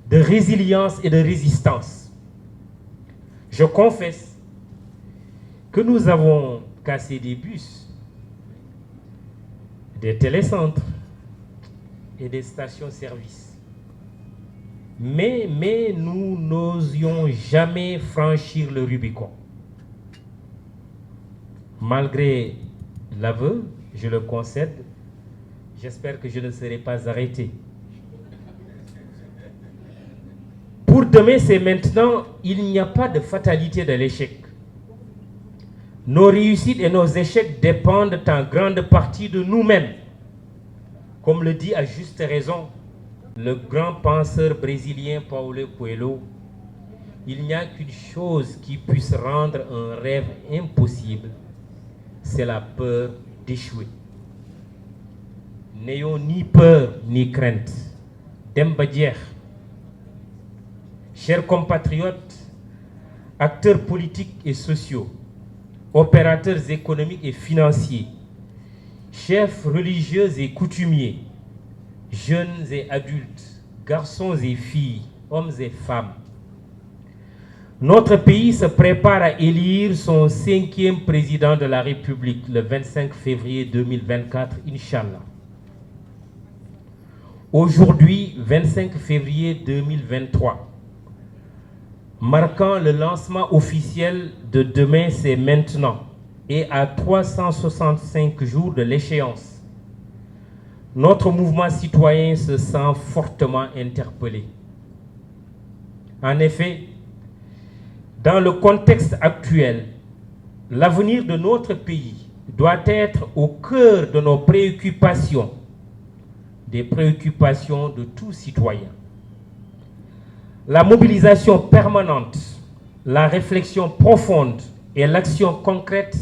de résilience et de résistance. Je confesse que nous avons cassé des bus, des télécentres et des stations-service. Mais nous n'osions jamais franchir le Rubicon. Malgré l'aveu, je le concède, j'espère que je ne serai pas arrêté. Pour demain, c'est maintenant, il n'y a pas de fatalité de l'échec. Nos réussites et nos échecs dépendent en grande partie de nous-mêmes. Comme le dit à juste raison le grand penseur brésilien Paulo Coelho, il n'y a qu'une chose qui puisse rendre un rêve impossible, c'est la peur d'échouer. N'ayons ni peur ni crainte. Demba jeex. Chers compatriotes, acteurs politiques et sociaux, opérateurs économiques et financiers, chefs religieux et coutumiers, jeunes et adultes, garçons et filles, hommes et femmes, notre pays se prépare à élire son 5e président de la République le 25 février 2024, Inch'Allah. Aujourd'hui, 25 février 2023, marquant le lancement officiel de Demain, c'est maintenant, et à 365 jours de l'échéance, notre mouvement citoyen se sent fortement interpellé. En effet, dans le contexte actuel, l'avenir de notre pays doit être au cœur de nos préoccupations, des préoccupations de tout citoyen. La mobilisation permanente, la réflexion profonde et l'action concrète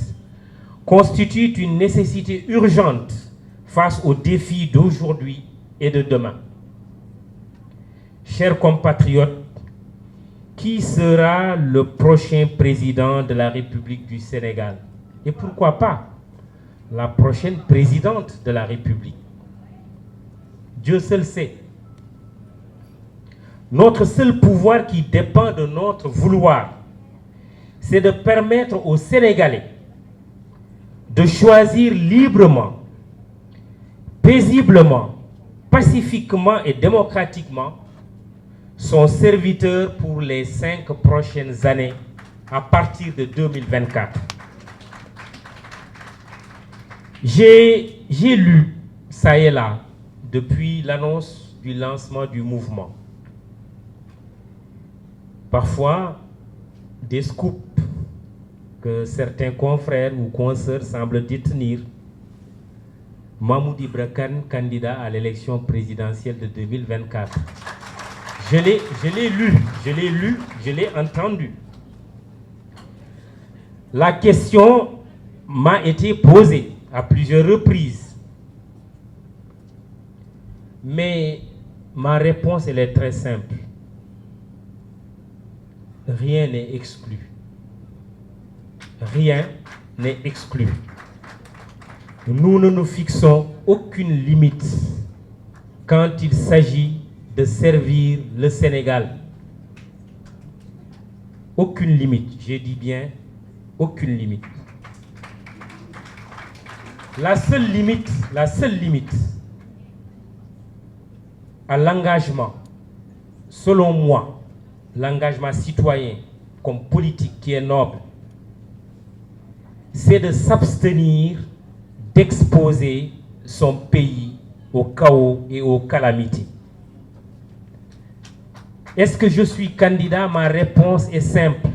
constituent une nécessité urgente face aux défis d'aujourd'hui et de demain. Chers compatriotes, qui sera le prochain président de la République du Sénégal? Et pourquoi pas la prochaine présidente de la République? Dieu seul sait. Notre seul pouvoir qui dépend de notre vouloir, c'est de permettre aux Sénégalais de choisir librement, paisiblement, pacifiquement et démocratiquement son serviteur pour les 5 prochaines années à partir de 2024. J'ai lu ça et là depuis l'annonce du lancement du mouvement. Parfois, des scoops que certains confrères ou consoeurs semblent détenir. Mahmoud Ibra Kane, candidat à l'élection présidentielle de 2024. Je l'ai lu, je l'ai entendu. La question m'a été posée à plusieurs reprises. Mais ma réponse, elle est très simple. Rien n'est exclu. Rien n'est exclu. Nous ne nous fixons aucune limite quand il s'agit de servir le Sénégal. Aucune limite, j'ai dit bien, aucune limite. La seule limite à l'engagement, selon moi, l'engagement citoyen comme politique qui est noble, c'est de s'abstenir d'exposer son pays au chaos et aux calamités. Est-ce que je suis candidat? Ma réponse est simple.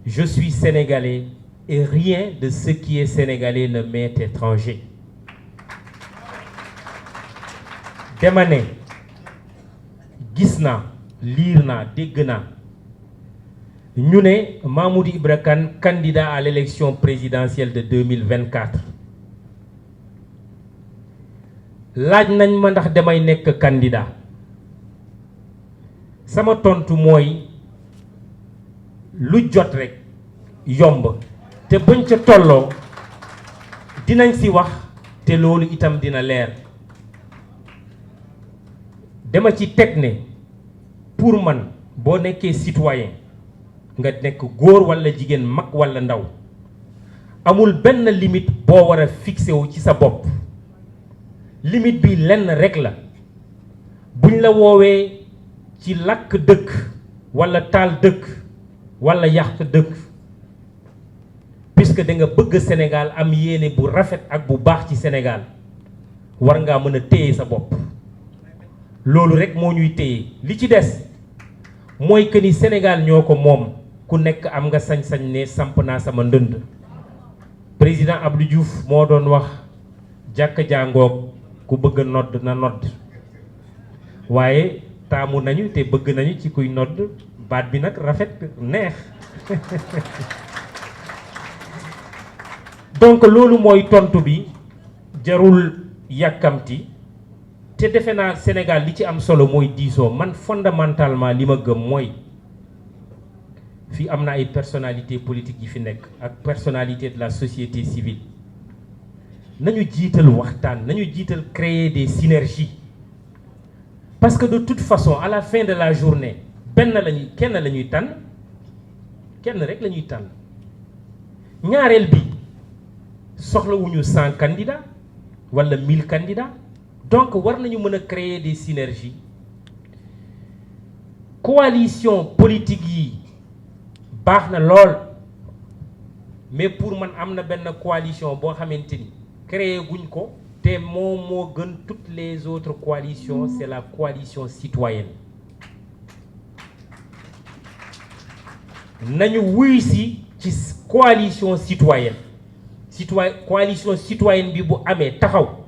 Je suis sénégalais et rien de ce qui est sénégalais ne m'est étranger. dama ne gis naa liir naa dégg naa ñu ne Mahmoud Ibra Kane candidat à l'élection présidentielle de 2024 laaj nañ ma ndax damay nekk candidat sama tontu mooy lu jot rek yomb te buñ ca tolloo dinañ si wax te loolu itam dina leer dama ci teg ne pour man boo nekkee citoyen nga nekk góor walla jigéen mag walla ndaw amul benn limite boo war a fixé wu ci sa bopp limite bi lenn rek la buñ la woowee ci lakk dëkk walla taal dëkk walla yàq dëkk puisque da nga bëgg Sénégal am yéene bu rafet ak bu baax ci Sénégal war ngaa mën a téye sa bopp loolu rek moo ñuy téye li ci des mooy que ni Sénégal ñoo ko moom ku nekk am nga sañ-sañ ne samp naa sama ndënd président Abdou Diouf moo doon wax jàkka jàngoog ku bëgg a nodd na nodd waaye taamu nañu te bëgg nañu ci kuy nodd baat bi nag rafet neex donc loolu mooy tontu bi jarul yàkkamti te defe naa Sénégal li ci am solo mooy diisoo man fondamentalement li ma gëm mooy fii am na ay personnalité politique yi fi nekk ak personnalité de la société civile nañu jiital waxtaan nañu jiital créer des synergies parce que de toute façon à la fin de la journée kenn la ñuy tànn kenn rek la ñuy tànn ñaareel bi soxlawuñu 100 candidats wala 1000 candidats donc war nañu mën a créer des synergies coalition politique yi baax na lool mais pour man am na benn coalition boo xamante ni créé guñ ko te moom moo gën toutes les autres coalitions c'est la coalition citoyenne nañu wuy si ci coalition citoyenne coalition citoyenne bi bu amee taxaw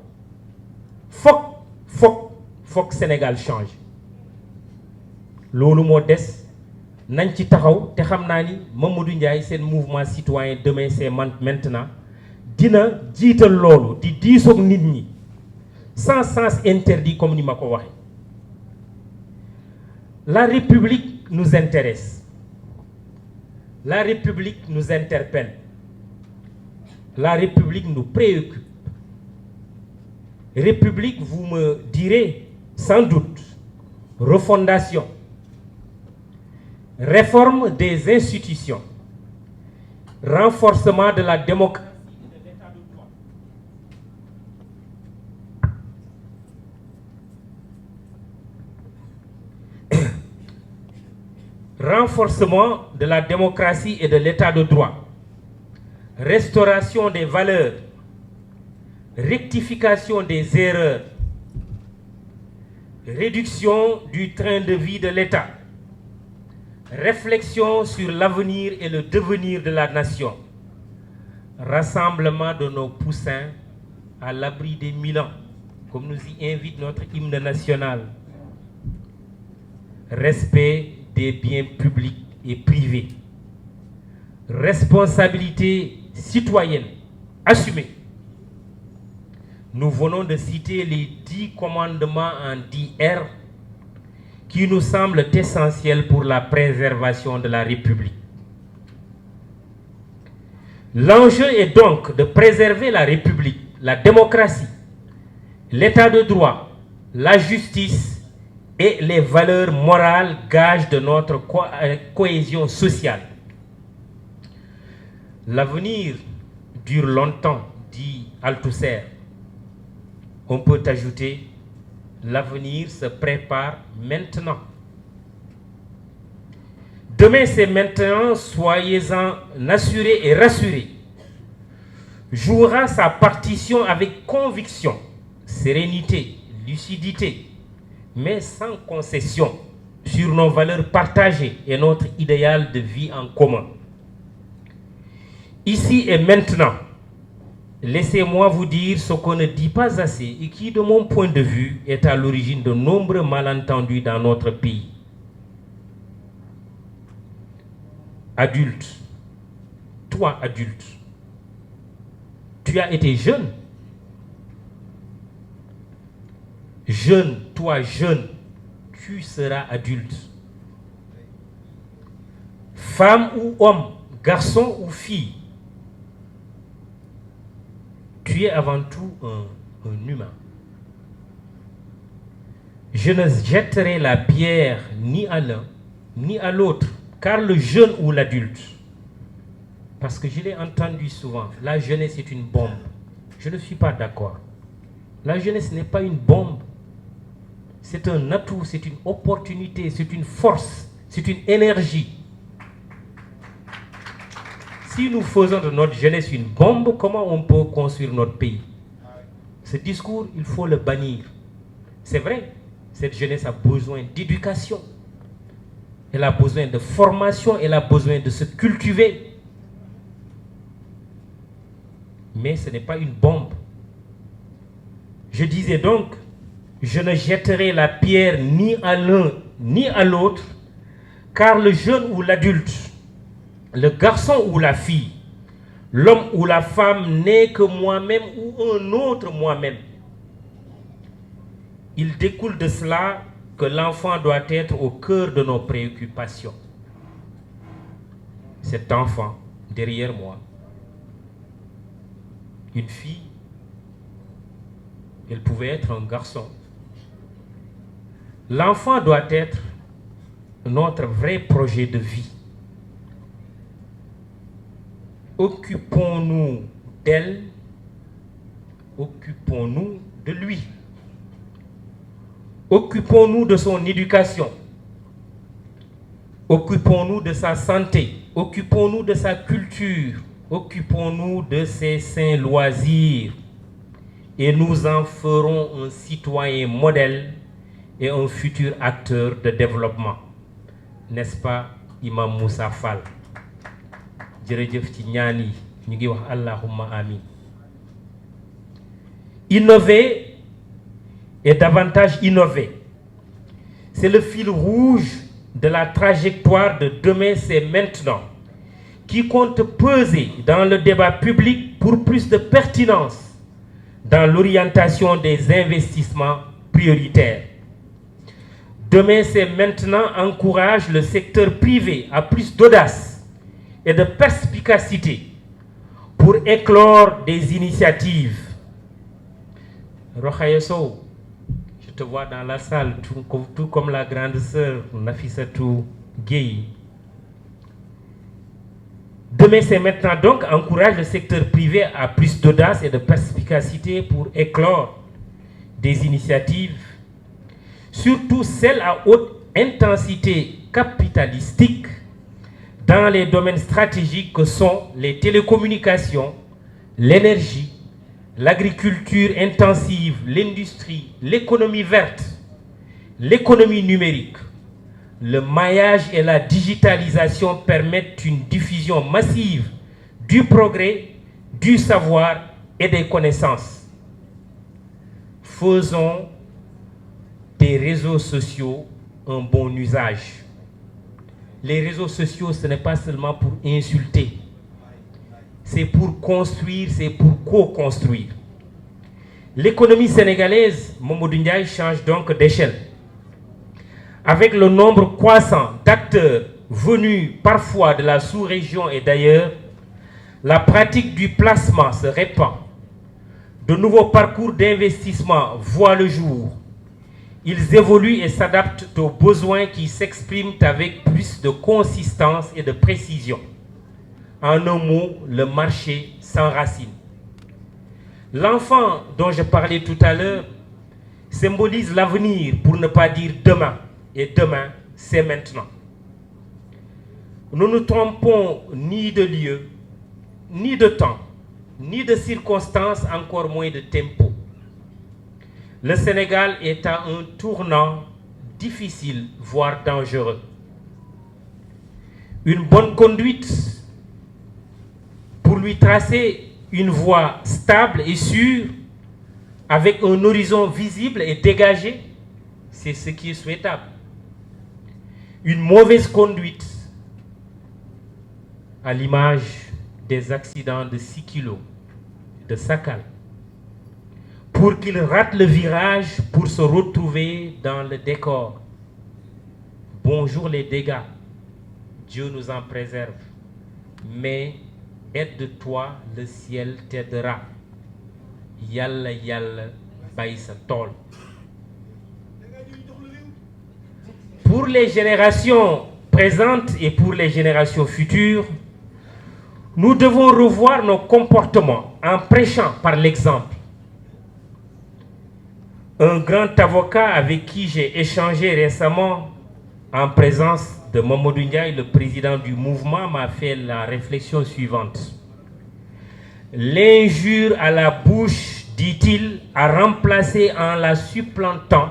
foog Sénégal change loolu moo des nañ ci taxaw te xam naa ni Mamadou Ndiaye seen mouvement citoyen demain c'est maintenant dina jiital loolu di diisoog nit ñi sans sens interdit comme ni ma ko waxe la République nous intéresse la République nous interpelle la République nous préoccupe République, vous me direz sans doute refondation, réforme des institutions, renforcement de la démocratie et de l'état de droit. Renforcement de la démocratie et de l'état de droit. Restauration des valeurs. Rectification des erreurs. Réduction du train de vie de l'État. Réflexion sur l'avenir et le devenir de la nation. Rassemblement de nos poussins à l'abri des 1000 ans, comme nous y invite notre hymne national. Respect des biens publics et privés. Responsabilité citoyenne assumée. Nous venons de citer les 10 commandements en 10 R qui nous semblent essentiels pour la préservation de la République. L'enjeu est donc de préserver la République, la démocratie, l'état de droit, la justice et les valeurs morales, gages de notre cohésion sociale. L'avenir dure longtemps, dit Althusser. On peut ajouter, l'avenir se prépare maintenant. Demain, c'est maintenant, soyez-en assurés et rassurés. Jouera sa partition avec conviction, sérénité, lucidité, mais sans concession sur nos valeurs partagées et notre idéal de vie en commun. Ici et maintenant, laissez-moi vous dire ce qu'on ne dit pas assez et qui, de mon point de vue, est à l'origine de nombreux malentendus dans notre pays. Adulte, toi adulte, tu as été jeune. Jeune, toi jeune, tu seras adulte. Femme ou homme, garçon ou fille, tu es avant tout un humain. je ne jetterai la pierre ni à l'un, ni à l'autre, car le jeune ou l'adulte, parce que je l'ai entendu souvent, la jeunesse est une bombe. Je ne suis pas d'accord. La jeunesse n'est pas une bombe. C'est un atout, c'est une opportunité, c'est une force, c'est une énergie. Si nous faisons de notre jeunesse une bombe, comment on peut construire notre pays? Ce discours, il faut le bannir. C'est vrai, cette jeunesse a besoin d'éducation. Elle a besoin de formation, elle a besoin de se cultiver. Mais ce n'est pas une bombe. Je disais donc, je ne jetterai la pierre ni à l'un ni à l'autre, car le jeune ou l'adulte, le garçon ou la fille, l'homme ou la femme n'est que moi-même ou un autre moi-même. Il découle de cela que l'enfant doit être au cœur de nos préoccupations. Cet enfant, derrière moi, une fille, elle pouvait être un garçon. L'enfant doit être notre vrai projet de vie. Occupons-nous d'elle, occupons-nous de lui. Occupons-nous de son éducation. Occupons-nous de sa santé. Occupons-nous de sa culture. Occupons-nous de ses sains loisirs. Et nous en ferons un citoyen modèle et un futur acteur de développement. N'est-ce pas, Imam Moussa Fall? Jërëjëf ci ñaan yi ñu ngi wax allahumma amin. Innover et davantage innover, c'est le fil rouge de la trajectoire de Demain c'est maintenant, qui compte peser dans le débat public pour plus de pertinence dans l'orientation des investissements prioritaires. Demain c'est maintenant encourage le secteur privé à plus d'audace et de perspicacité pour éclore des initiatives. Rokhaya Sow, je te vois dans la salle, tout comme la grande sœur Nafissatou Gueye. Demain c'est maintenant donc encourage le secteur privé à plus d'audace et de perspicacité pour éclore des initiatives, surtout celles à haute intensité capitalistique, dans les domaines stratégiques que sont les télécommunications, l'énergie, l'agriculture intensive, l'industrie, l'économie verte, l'économie numérique. Le maillage et la digitalisation permettent une diffusion massive du progrès, du savoir et des connaissances. Faisons des réseaux sociaux un bon usage. Les réseaux sociaux, ce n'est pas seulement pour insulter. C'est pour construire, c'est pour co-construire. L'économie sénégalaise, Mamadou Ndiaye, change donc d'échelle. Avec le nombre croissant d'acteurs venus parfois de la sous-région et d'ailleurs, la pratique du placement se répand. De nouveaux parcours d'investissement voient le jour. Ils évoluent et s'adaptent aux besoins qui s'expriment avec plus de consistance et de précision. En un mot, le marché s'enracine. L'enfant dont je parlais tout à l'heure symbolise l'avenir, pour ne pas dire demain. Et demain, c'est maintenant. Nous ne trompons ni de lieu, ni de temps, ni de circonstances, encore moins de tempo. Le Sénégal est à un tournant difficile, voire dangereux. Une bonne conduite pour lui tracer une voie stable et sûre, avec un horizon visible et dégagé, c'est ce qui est souhaitable. Une mauvaise conduite, à l'image des accidents de 6 kilos, de Sakal, pour qu'il rate le virage pour se retrouver dans le décor. Bonjour les dégâts, Dieu nous en préserve, mais aide-toi, le ciel t'aidera. Yalla yalla bay sa tol. Pour les générations présentes et pour les générations futures, nous devons revoir nos comportements en prêchant par l'exemple. Un grand avocat avec qui j'ai échangé récemment en présence de Mamadou Ndiaye, le président du mouvement, m'a fait la réflexion suivante. L'injure à la bouche, dit-il, a remplacé en la supplantant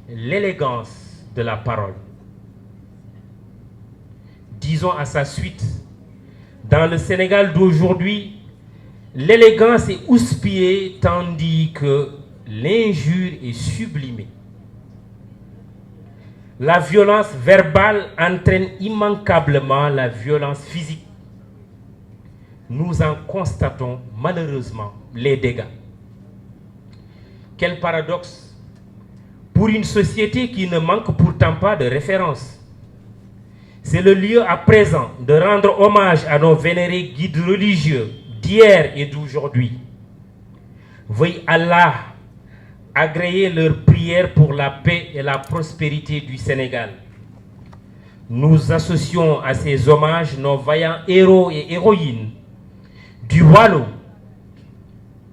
l'élégance de la parole. Disons à sa suite, dans le Sénégal d'aujourd'hui, l'élégance est houspillée tandis que l'injure est sublimée. La violence verbale entraîne immanquablement la violence physique. Nous en constatons malheureusement les dégâts. Quel paradoxe pour une société qui ne manque pourtant pas de référence. C'est le lieu à présent de rendre hommage à nos vénérés guides religieux d'hier et d'aujourd'hui. Veuille Allah agréer leurs prières pour la paix et la prospérité du Sénégal. Nous associons à ces hommages nos vaillants héros et héroïnes du Waalo.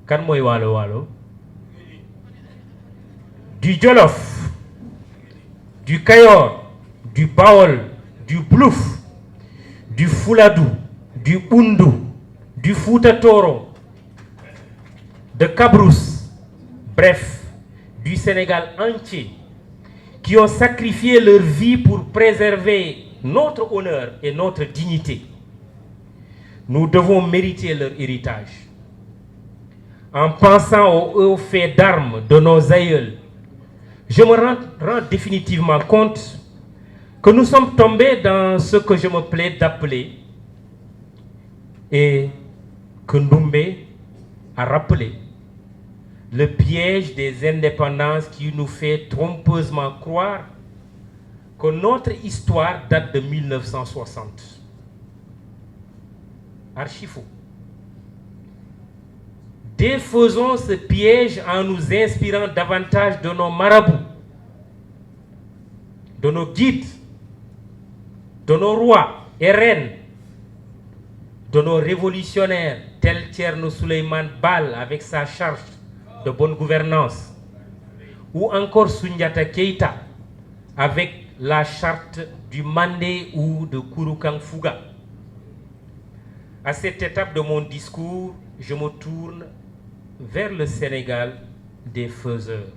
Kan mooy Waalo Waalo? Du Jolof, du Kayor, du Baol, du Plouf, du Fouladou, du Oundou, du Fouta Toro, de Cabrousse, bref, du Sénégal entier, qui ont sacrifié leur vie pour préserver notre honneur et notre dignité. Nous devons mériter leur héritage. En pensant aux faits d'armes de nos aïeuls, je me rends définitivement compte que nous sommes tombés dans ce que je me plais d'appeler et que Ndoumbe a rappelé le piège des indépendances qui nous fait trompeusement croire que notre histoire date de 1960. Archi faux. Défaisons ce piège en nous inspirant davantage de nos marabouts, de nos guides, de nos rois et reines, de nos révolutionnaires tels Thierno Souleymane Baal avec sa charte de bonne gouvernance, ou encore Soundiata Keïta avec la charte du Mandé ou de Kouroukan Fouga. À cette étape de mon discours, je me tourne vers le Sénégal des faiseurs,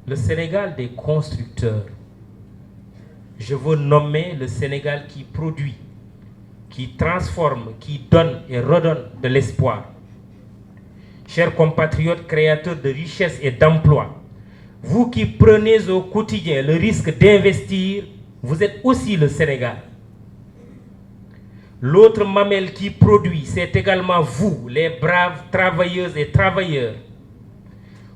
le Sénégal des constructeurs. Je veux nommer le Sénégal qui produit, qui transforme, qui donne et redonne de l'espoir. Chers compatriotes créateurs de richesses et d'emplois, vous qui prenez au quotidien le risque d'investir, vous êtes aussi le Sénégal. L'autre mamelle qui produit, c'est également vous, les braves travailleuses et travailleurs.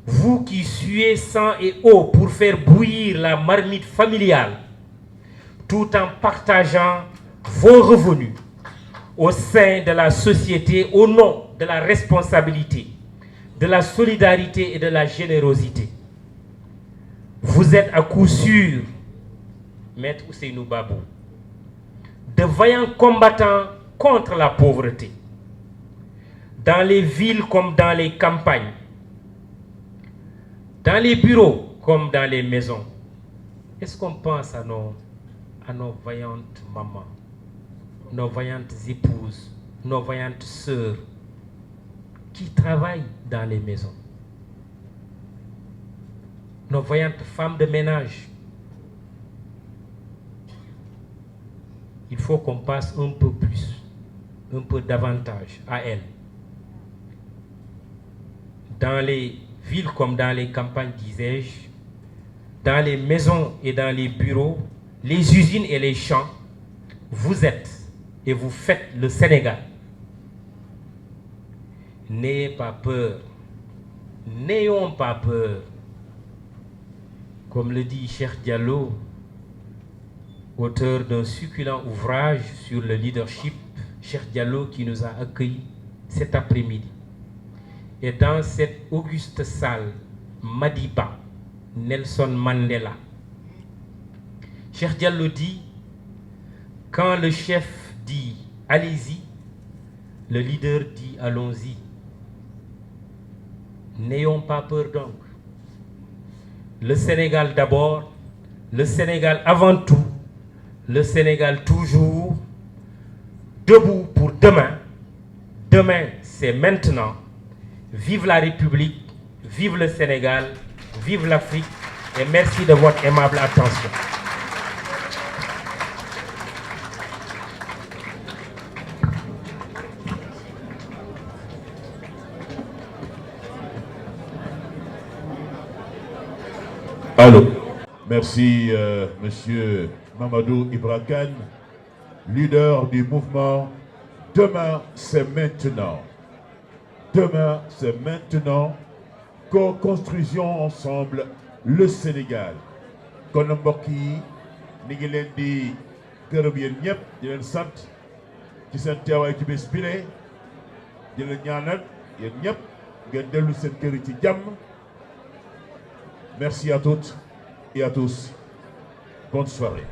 Vous qui suez sang et eau pour faire bouillir la marmite familiale, tout en partageant vos revenus au sein de la société au nom de la responsabilité, de la solidarité et de la générosité. Vous êtes à coup sûr, Maître Ousseynou Babou, de vaillants combattants contre la pauvreté, dans les villes comme dans les campagnes, dans les bureaux comme dans les maisons. Est-ce qu'on pense à nos vaillantes mamans, nos vaillantes épouses, nos vaillantes sœurs qui travaillent dans les maisons, nos vaillantes femmes de ménage? Il faut qu'on passe un peu plus, un peu davantage à elles. Dans les villes comme dans les campagnes, disais-je, dans les maisons et dans les bureaux, les usines et les champs, vous êtes et vous faites le Sénégal. N'ayez pas peur, n'ayons pas peur. Comme le dit Cheikh Diallo, auteur d'un succulent ouvrage sur le leadership, Cheikh Diallo qui nous a accueillis cet après-midi. Et dans cette auguste salle, Madiba, Nelson Mandela, Cheikh Diallo dit, quand le chef dit allez-y, le leader dit allons-y. N'ayons pas peur donc. Le Sénégal d'abord, le Sénégal avant tout, le Sénégal toujours, debout pour demain. Demain, c'est maintenant. Vive la République, vive le Sénégal, vive l'Afrique et merci de votre aimable attention. Allô. Merci, Monsieur Mamadou Ibra Kane, leader du mouvement Demain, c'est maintenant. Demain, c'est maintenant. Co-construisons ensemble le Sénégal. kon mbokk yi ni ngi leen di gërëm yéen ñëpp di leen sant ci seen teewaay ci bés bile di leen ñaanal yéen ñëpp ngeen dellu seen kër ci jàmm. Merci à toutes et à tous. Bonne soirée.